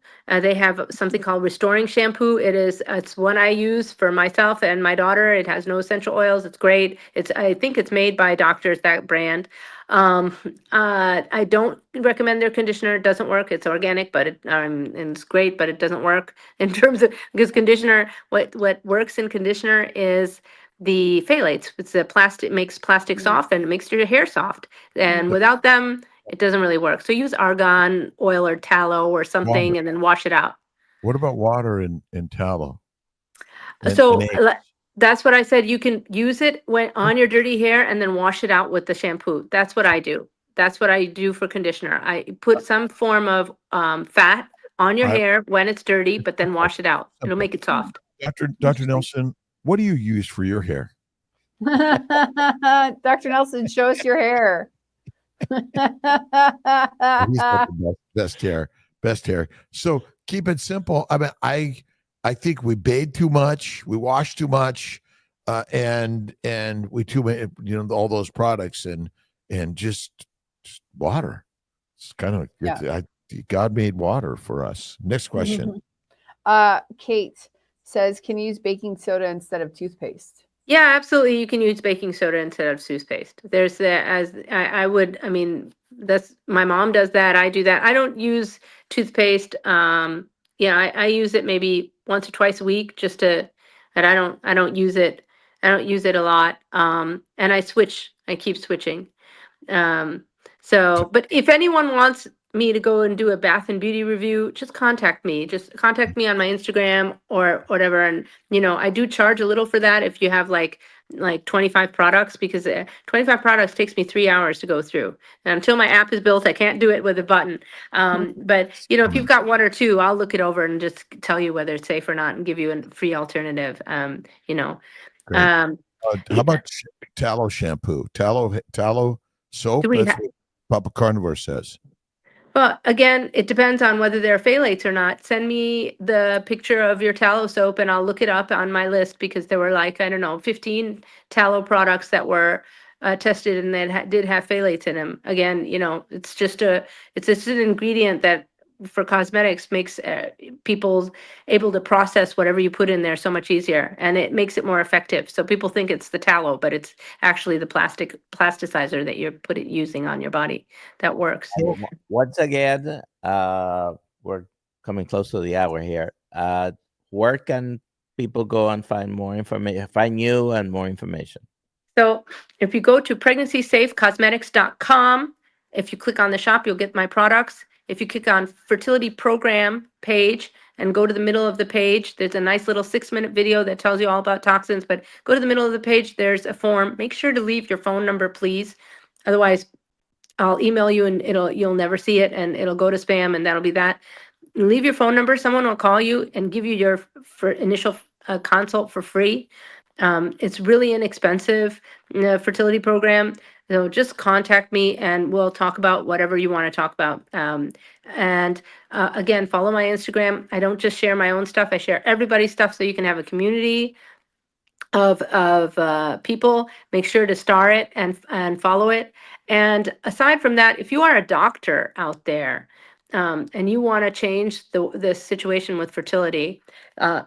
Speaker 4: They have something called Restoring Shampoo. It's one I use for myself and my daughter. It has no essential oils. It's great. I think it's made by doctors, that brand. I don't recommend their conditioner. It doesn't work. It's organic, but and it's great, but it doesn't work in terms of, because conditioner, what works in conditioner is the phthalates. It's the plastic, makes plastic soft, and it makes your hair soft. And without them, it doesn't really work. So use argan oil or tallow or something, and then wash it out.
Speaker 1: What about water and tallow?
Speaker 4: That's what I said. You can use it on your dirty hair and then wash it out with the shampoo. That's what I do. That's what I do for conditioner. I put some form of fat on your hair when it's dirty, but then wash it out. It'll make it soft.
Speaker 1: Dr. Nelson, what do you use for your hair?
Speaker 2: Dr. Nelson, show us your hair.
Speaker 1: He's got the best hair. So keep it simple. I think we bathe too much, we wash too much, and we too many, all those products, and just water. It's kind of God made water for us. Next question.
Speaker 2: Kate says, can you use baking soda instead of toothpaste?
Speaker 4: Yeah, absolutely. You can use baking soda instead of toothpaste. That's my mom does that. I do that. I don't use toothpaste. I use it maybe once or twice a week, and I don't use it. I don't use it a lot. And I keep switching. But if anyone wants me to go and do a bath and beauty review, just contact me. Just contact me on my Instagram or whatever. And I do charge a little for that if you have like 25 products, because 25 products takes me 3 hours to go through. And until my app is built, I can't do it with a button. But if you've got one or two, I'll look it over and just tell you whether it's safe or not and give you a free alternative.
Speaker 1: Great.
Speaker 4: Um,
Speaker 1: How about tallow shampoo? Tallow soap?
Speaker 4: Do we
Speaker 1: That's
Speaker 4: ha-
Speaker 1: what Papa Carnivore says.
Speaker 4: Well, again, it depends on whether they're phthalates or not. Send me the picture of your tallow soap and I'll look it up on my list, because there were like, I don't know, 15 tallow products that were tested and that did have phthalates in them. Again, it's just an ingredient that for cosmetics makes people able to process whatever you put in there so much easier, and it makes it more effective. So people think it's the tallow, but it's actually the plasticizer that you're using on your body that works.
Speaker 3: Once again, we're coming close to the hour here. Where can people go and find more information, find you and more information?
Speaker 4: So if you go to pregnancySafeCosmetics.com, if you click on the shop, you'll get my products. If you click on fertility program page and go to the middle of the page, there's a nice little 6-minute video that tells you all about toxins, but go to the middle of the page, there's a form. Make sure to leave your phone number, please. Otherwise, I'll email you and you'll never see it and it'll go to spam, and that'll be that. Leave your phone number. Someone will call you and give you your initial consult for free. It's really inexpensive fertility program. So just contact me and we'll talk about whatever you want to talk about. And again, follow my Instagram. I don't just share my own stuff. I share everybody's stuff so you can have a community of people. Make sure to star it and follow it. And aside from that, if you are a doctor out there and you want to change the situation with fertility,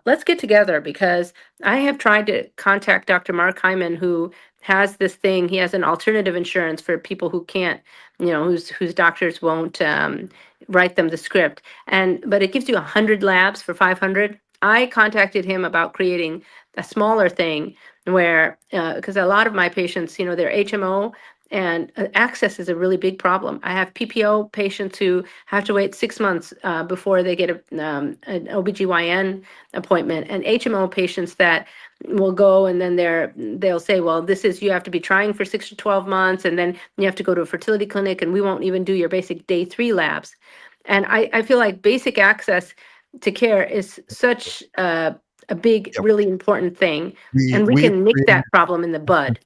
Speaker 4: let's get together, because I have tried to contact Dr. Mark Hyman, who has this thing. He has an alternative insurance for people who can't, whose doctors won't write them the script. But it gives you 100 labs for $500. I contacted him about creating a smaller thing where, because a lot of my patients, they're HMO, and access is a really big problem. I have PPO patients who have to wait 6 months before they get an OBGYN appointment, and HMO patients that will go and then they'll say, well, you have to be trying for 6 to 12 months, and then you have to go to a fertility clinic, and we won't even do your basic day 3 labs. And I feel like basic access to care is such a big, really important thing, and we can nip that problem in the bud.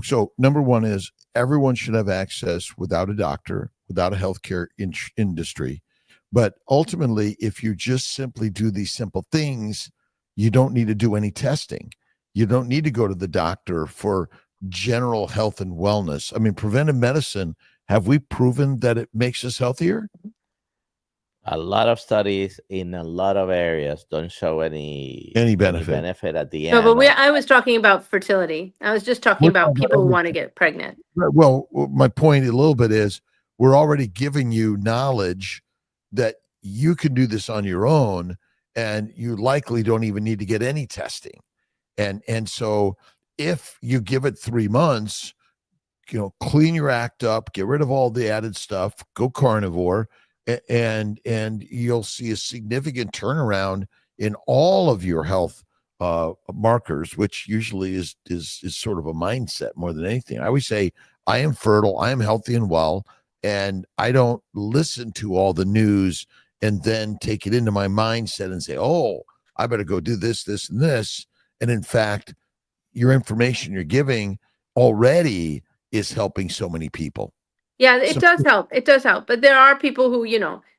Speaker 1: So number one is everyone should have access without a doctor, without a healthcare industry. But ultimately, if you just simply do these simple things, you don't need to do any testing. You don't need to go to the doctor for general health and wellness. I mean, preventive medicine, have we proven that it makes us healthier?
Speaker 3: A lot of studies in a lot of areas don't show any benefit at the end.
Speaker 4: No, but I was talking about fertility. I was just talking about people who want to get pregnant.
Speaker 1: Well, my point a little bit is we're already giving you knowledge that you can do this on your own, and you likely don't even need to get any testing. And so if you give it 3 months, clean your act up, get rid of all the added stuff, go carnivore, and you'll see a significant turnaround in all of your health markers, which usually is sort of a mindset more than anything. I always say, I am fertile, I am healthy and well, and I don't listen to all the news and then take it into my mindset and say, oh, I better go do this, this, and this. And in fact, your information you're giving already is helping so many people.
Speaker 4: Yeah, it does help. It does help. But there are people who,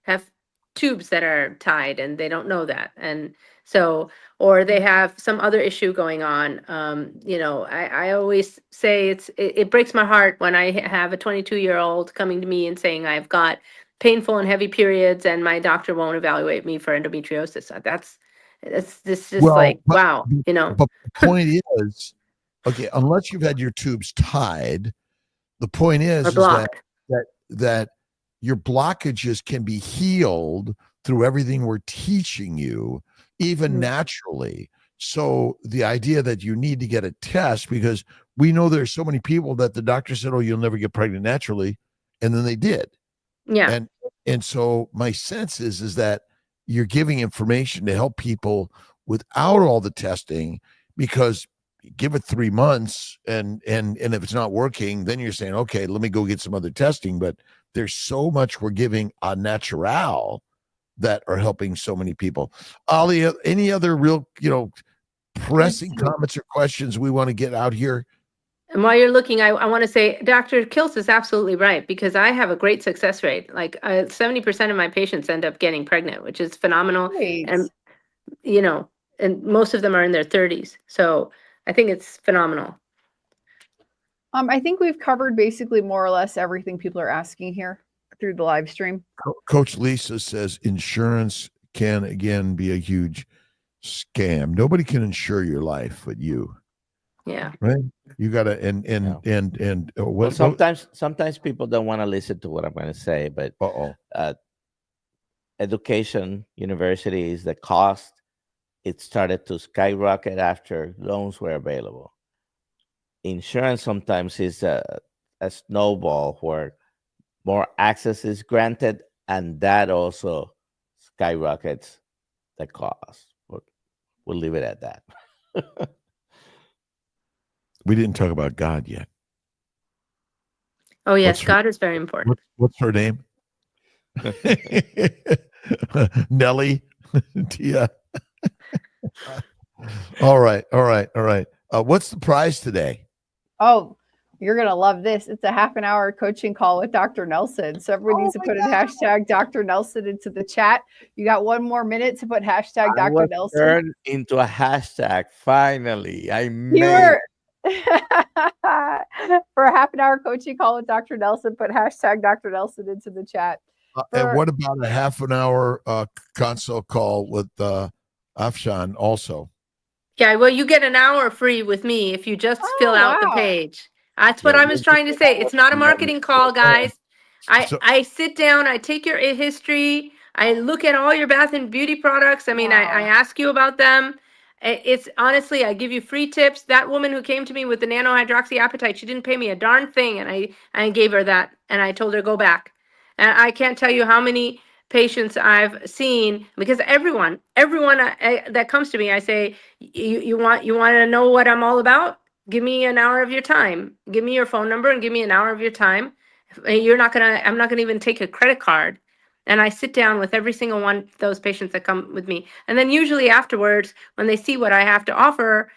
Speaker 4: have tubes that are tied and they don't know that. And so, or they have some other issue going on. I always say it breaks my heart when I have a 22-year-old coming to me and saying I've got painful and heavy periods and my doctor won't evaluate me for endometriosis. Wow.
Speaker 1: But the point is, okay, unless you've had your tubes tied, the point is that your blockages can be healed through everything we're teaching you, even naturally. So the idea that you need to get a test, because we know there's so many people that the doctor said, oh, you'll never get pregnant naturally. And then they did.
Speaker 4: Yeah.
Speaker 1: And so my sense is that you're giving information to help people without all the testing, because give it 3 months and if it's not working, then you're saying, okay, let me go get some other testing. But there's so much we're giving a natural that are helping so many people. Ali, any other real, pressing comments or questions we want to get out here?
Speaker 4: And while you're looking, I want to say Dr. Kills is absolutely right, because I have a great success rate. Like 70% of my patients end up getting pregnant, which is phenomenal.
Speaker 2: Great.
Speaker 4: And, and most of them are in their 30s. So I think it's phenomenal.
Speaker 2: I think we've covered basically more or less everything people are asking here through the live stream.
Speaker 1: Coach Lisa says insurance can again be a huge scam. Nobody can insure your life but you.
Speaker 4: Yeah.
Speaker 1: Right. You gotta
Speaker 3: Well, sometimes people don't want to listen to what I'm going to say, but education, universities, the cost, it started to skyrocket after loans were available. Insurance sometimes is a snowball where more access is granted, and that also skyrockets the cost. We'll leave it at that.
Speaker 1: We didn't talk about God yet.
Speaker 4: Oh, yes. God is very important.
Speaker 1: What's her name? Nellie. Tia. All right. What's the prize today?
Speaker 2: Oh, you're going to love this. It's a half an hour coaching call with Dr. Nelson. So everybody needs to put in hashtag Dr. Nelson into the chat. You got 1 more minute to put hashtag Dr. Nelson.
Speaker 3: Turned into a hashtag. Finally, I made
Speaker 2: it. For a half an hour coaching call with Dr. Nelson, put hashtag Dr. Nelson into the chat.
Speaker 1: And what about a half an hour consult call with Afshan also?
Speaker 4: Yeah, well, you get an hour free with me if you just fill out the page. That's what I was trying to say. It's not a marketing call, guys. I sit down, I take your history, I look at all your bath and beauty products. I mean, I ask you about them. It's honestly, I give you free tips. That woman who came to me with the nano-hydroxyapatite, she didn't pay me a darn thing, and I gave her that, and I told her go back. And I can't tell you how many patients I've seen, because everyone that comes to me, I say, you want to know what I'm all about? Give me an hour of your time. Give me your phone number and give me an hour of your time. I'm not gonna even take a credit card. And I sit down with every single one of those patients that come with me. And then usually afterwards, when they see what I have to offer,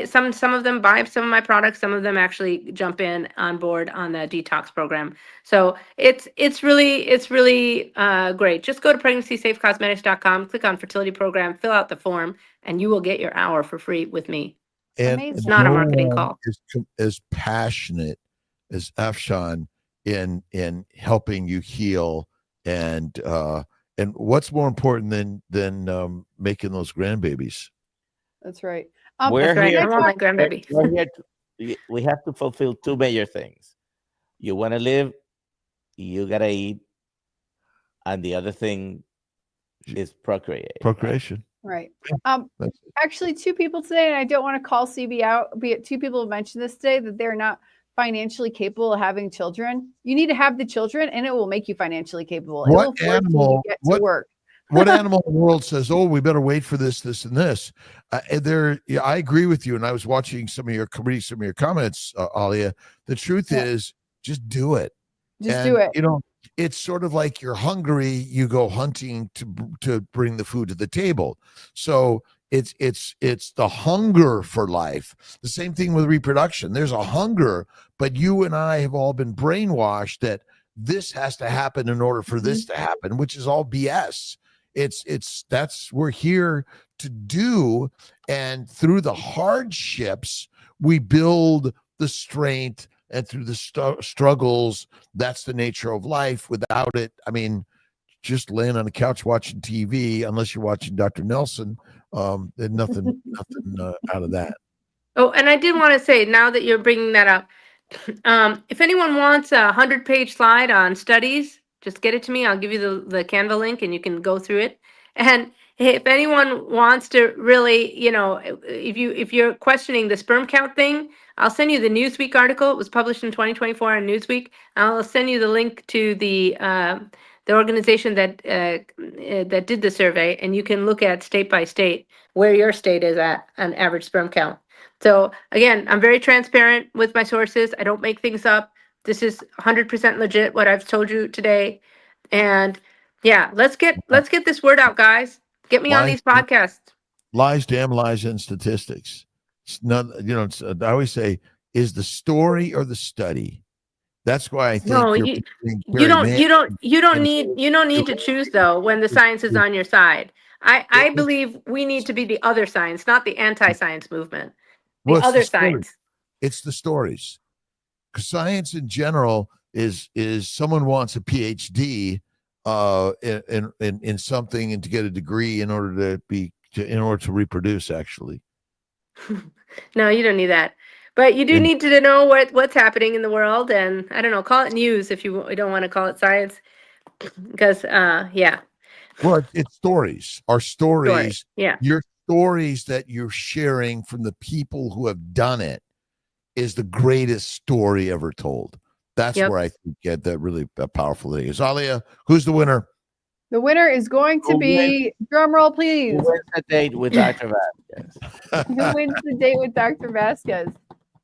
Speaker 4: some of them buy some of my products, some of them actually jump in on board on the detox program. So it's really great. Just go to pregnancysafecosmetics.com, click on fertility program, fill out the form, and you will get your hour for free with me.
Speaker 1: And
Speaker 4: it's not a marketing call.
Speaker 1: As passionate as Afshan in helping you heal, and what's more important than making those grandbabies?
Speaker 2: That's right.
Speaker 3: We're here.
Speaker 4: I want my grandbaby.
Speaker 3: We have to fulfill 2 major things. You want to live, you gotta eat, and the other thing is procreation.
Speaker 2: Right. Actually, 2 people today, and I don't want to call CB out, but 2 people have mentioned this today, that they're not financially capable of having children. You need to have the children, and it will make you financially capable.
Speaker 1: What animal?
Speaker 2: Get to work.
Speaker 1: What animal in the world says, "Oh, we better wait for this, and this"? I agree with you. And I was watching some of your comments, Alia. The truth is, just do it.
Speaker 2: Do it.
Speaker 1: It's sort of like you're hungry, you go hunting to bring the food to the table. So it's the hunger for life. The same thing with reproduction. There's a hunger, but you and I have all been brainwashed that this has to happen in order for this to happen, which is all BS. That's we're here to do, and through the hardships we build the strength, and through the struggles, that's the nature of life. Without it, I mean, just laying on the couch watching TV, unless you're watching Dr. Nelson, there's nothing out of that.
Speaker 4: Oh, and I did want to say, now that you're bringing that up, if anyone wants a 100-page slide on studies, just get it to me. I'll give you the Canva link and you can go through it. And if anyone wants to really, if you're questioning the sperm count thing, I'll send you the Newsweek article. It was published in 2024 on Newsweek. I'll send you the link to the the organization that that did the survey, and you can look at state by state where your state is at an average sperm count. So again, I'm very transparent with my sources. I don't make things up. This is 100% legit what I've told you today. And yeah, let's get this word out, guys. Get me on these podcasts.
Speaker 1: Lies, damn lies, and statistics. It's none, I always say, is the story or the study? That's why I think
Speaker 4: No,
Speaker 1: you're
Speaker 4: you
Speaker 1: Gary
Speaker 4: don't
Speaker 1: Mann.
Speaker 4: you don't need to choose though when the science is on your side. I believe we need to be the other science, not the anti-science movement. The
Speaker 1: Well, it's
Speaker 4: other
Speaker 1: story.
Speaker 4: science.
Speaker 1: It's the stories. 'Cause science in general is someone wants a PhD in something and to get a degree in order to reproduce, actually.
Speaker 4: No, you don't need that. But you do
Speaker 1: And-
Speaker 4: need to know what's happening in the world, and I don't know, call it news if you don't want to call it science, because yeah,
Speaker 1: Well, it's stories. Our stories,
Speaker 4: yeah.
Speaker 1: your stories that you're sharing from the people who have done it is the greatest story ever told. That's
Speaker 4: Yep.
Speaker 1: where I think that really powerful thing is. Alia, who's the winner?
Speaker 2: The winner is going to
Speaker 3: Who
Speaker 2: be, drum roll,
Speaker 3: Who
Speaker 2: please.
Speaker 3: wins the date with Dr. Vasquez?
Speaker 2: Who wins the date with Dr. Vasquez?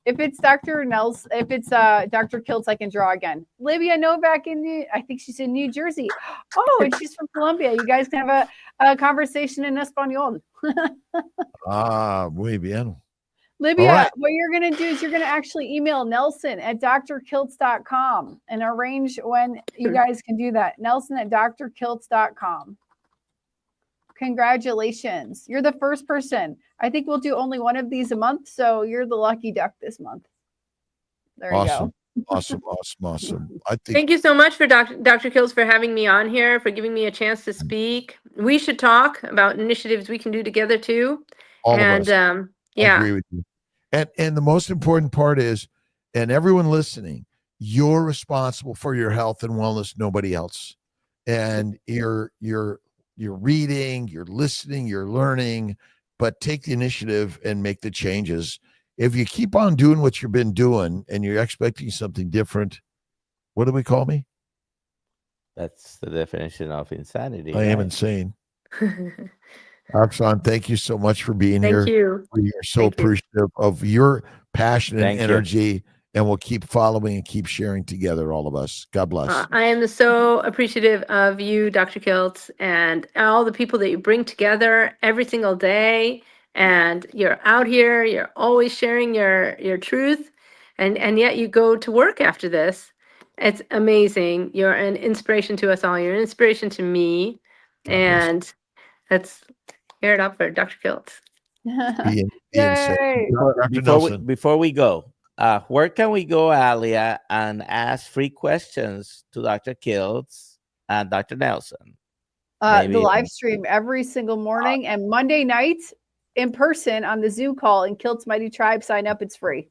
Speaker 2: If it's Dr. Nelson, if it's Dr. Kiltz, I can draw again. Libya Novak I think she's in New Jersey. Oh, and she's from Colombia. You guys can have a conversation in Espanol.
Speaker 1: Muy bien.
Speaker 2: Libya,
Speaker 1: right.
Speaker 2: what you're going to do is you're going to actually email Nelson at drkiltz.com and arrange when you guys can do that. Nelson at drkiltz.com. Congratulations. You're the first person. I think we'll do only one of these a month. So you're the lucky duck this month. There you
Speaker 1: Awesome.
Speaker 2: go.
Speaker 1: Awesome. I think
Speaker 4: Thank you so much for Dr. Kills for having me on here, for giving me a chance to speak. We should talk about initiatives we can do together too.
Speaker 1: all
Speaker 4: And
Speaker 1: of us. I
Speaker 4: yeah,
Speaker 1: agree with you. And the most important part is, and everyone listening, you're responsible for your health and wellness, nobody else. And you're reading, you're listening, you're learning, but take the initiative and make the changes. If you keep on doing what you've been doing and you're expecting something different, what do we call me?
Speaker 3: That's the definition of insanity.
Speaker 1: I am
Speaker 3: right?
Speaker 1: insane. Oxon, thank you so much for being here.
Speaker 4: thank you.
Speaker 1: We are so
Speaker 4: Thank you.
Speaker 1: appreciative of your passion and
Speaker 3: Thank you.
Speaker 1: energy, and we'll keep following and keep sharing together, all of us. God bless.
Speaker 4: I am so appreciative of you, Dr. Kiltz, and all the people that you bring together every single day. And you're out here, you're always sharing your truth, and yet you go to work after this. It's amazing. You're an inspiration to us all. You're an inspiration to me.
Speaker 1: God bless.
Speaker 4: And let's hear it up for Dr. Kiltz.
Speaker 1: Be insane.
Speaker 2: Yay.
Speaker 1: Dr. Nelson.
Speaker 3: Before we go, where can we go, Alia, and ask free questions to Dr. Kiltz and Dr. Nelson?
Speaker 2: The
Speaker 3: Maybe-
Speaker 2: live stream every single morning and Monday nights in person on the Zoom call in Kiltz Mighty Tribe. Sign up. It's free.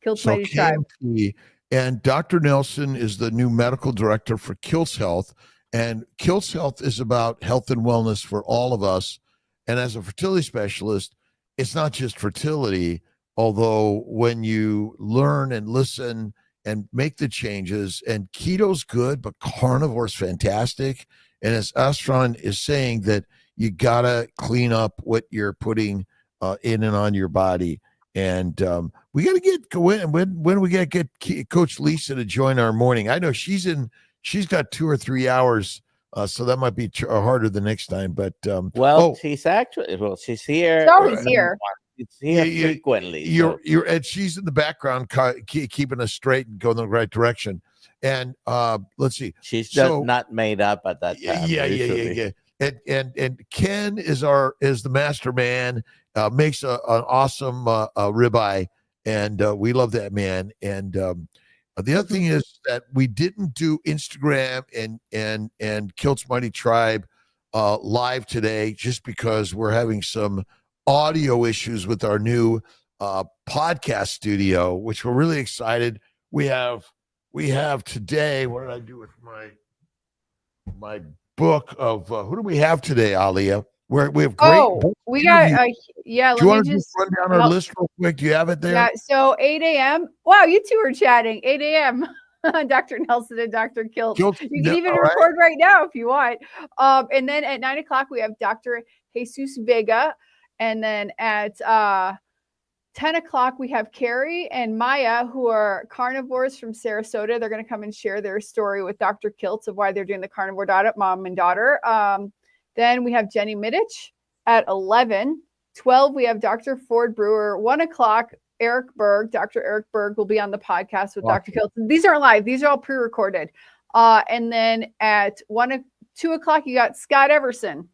Speaker 2: Kiltz
Speaker 1: So
Speaker 2: Mighty Tribe.
Speaker 1: KMT, and Dr. Nelson is the new medical director for Kiltz Health. And Kiltz Health is about health and wellness for all of us. And as a fertility specialist, it's not just fertility, although when you learn and listen and make the changes, and keto's good, but carnivore is fantastic. And as Astron is saying, that you gotta clean up what you're putting in and on your body. And we got to get when we get Coach Lisa to join our morning. I know she's got 2 or 3 hours, so that might be harder the next time. But
Speaker 3: she's she's here.
Speaker 2: She's always here.
Speaker 3: It's here
Speaker 1: Yeah,
Speaker 3: frequently.
Speaker 1: you're and she's in the background keeping us straight and going the right direction. And let's see,
Speaker 3: she's just
Speaker 1: so-
Speaker 3: not made up at that time.
Speaker 1: yeah. And Ken is the master man. Makes an awesome ribeye, and we love that man. And the other thing is that we didn't do Instagram and Kiltz Mighty Tribe live today, just because we're having some audio issues with our new podcast studio, which we're really excited. We have today. What did I do with my book of who do we have today, Alia? We have great.
Speaker 2: We got yeah.
Speaker 1: Do you
Speaker 2: Let
Speaker 1: want
Speaker 2: me
Speaker 1: to
Speaker 2: just
Speaker 1: run down our list real quick? Do you have it there?
Speaker 2: Yeah. So 8 a.m. Wow, you two are chatting. 8 a.m. Dr. Nelson and Dr. Kilt.
Speaker 1: Kilt,
Speaker 2: You
Speaker 1: yeah,
Speaker 2: can even
Speaker 1: all right.
Speaker 2: record right now if you want. And then at 9 o'clock, we have Dr. Jesus Vega. And then at 10 o'clock, we have Carrie and Maya, who are carnivores from Sarasota. They're going to come and share their story with Dr. Kiltz of why they're doing the carnivore diet, mom and daughter. Then we have Jenny Middich at 11. 12, we have Dr. Ford Brewer. 1 o'clock, Eric Berg, Dr. Eric Berg will be on the podcast with Dr. Kiltz. These aren't live. These are all pre-recorded. And then at 2 o'clock, you got Scott Everson.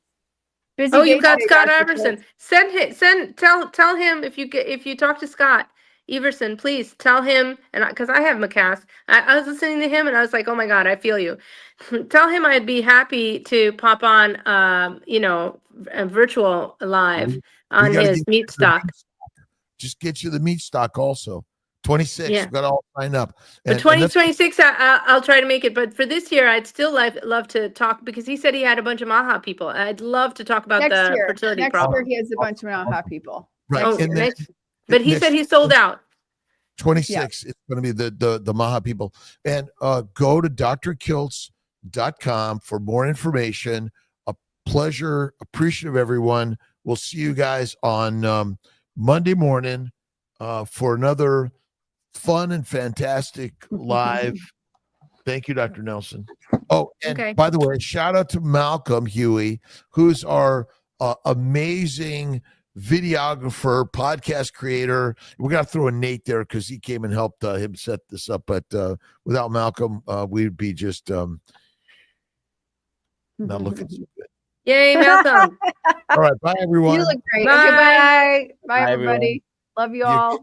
Speaker 2: Busy
Speaker 4: Oh, you
Speaker 2: day
Speaker 4: got
Speaker 2: today,
Speaker 4: Scott
Speaker 2: Dr.
Speaker 4: Everson.
Speaker 2: Kiltz.
Speaker 4: Tell him if you talk to Scott Everson, please tell him, and because I have McCass, I was listening to him and I was like, oh my God, I feel you. Tell him I'd be happy to pop on, a virtual live on
Speaker 1: We gotta
Speaker 4: his
Speaker 1: get
Speaker 4: meat
Speaker 1: the
Speaker 4: stock.
Speaker 1: meat stock. Just get you the meat stock also. 26,
Speaker 4: Yeah.
Speaker 1: got to all sign up.
Speaker 4: For
Speaker 1: And that's-
Speaker 4: 2026, I'll try to make it. But for this year, I'd still love to talk because he said he had a bunch of Maha people. I'd love to talk about the fertility
Speaker 2: Next
Speaker 4: problem.
Speaker 2: year, he has a bunch of Maha people.
Speaker 1: Right.
Speaker 4: Oh,
Speaker 1: And then
Speaker 4: but he said he sold out.
Speaker 1: 26, it's going to be the Maha people. And go to drkiltz.com for more information. A pleasure, appreciative everyone. We'll see you guys on Monday morning for another fun and fantastic live. Thank you, Dr. Nelson. Oh, and
Speaker 4: Okay.
Speaker 1: by the way, shout out to Malcolm Huey, who's our amazing videographer, podcast creator. We got to throw a Nate there because he came and helped him set this up. But without Malcolm, we'd be just not looking so good.
Speaker 4: Yay, Malcolm.
Speaker 1: All right, bye everyone.
Speaker 2: You look great.
Speaker 4: Bye.
Speaker 2: Okay, bye. Bye,
Speaker 3: Bye, everyone.
Speaker 2: everybody. Love you
Speaker 1: You-
Speaker 2: all.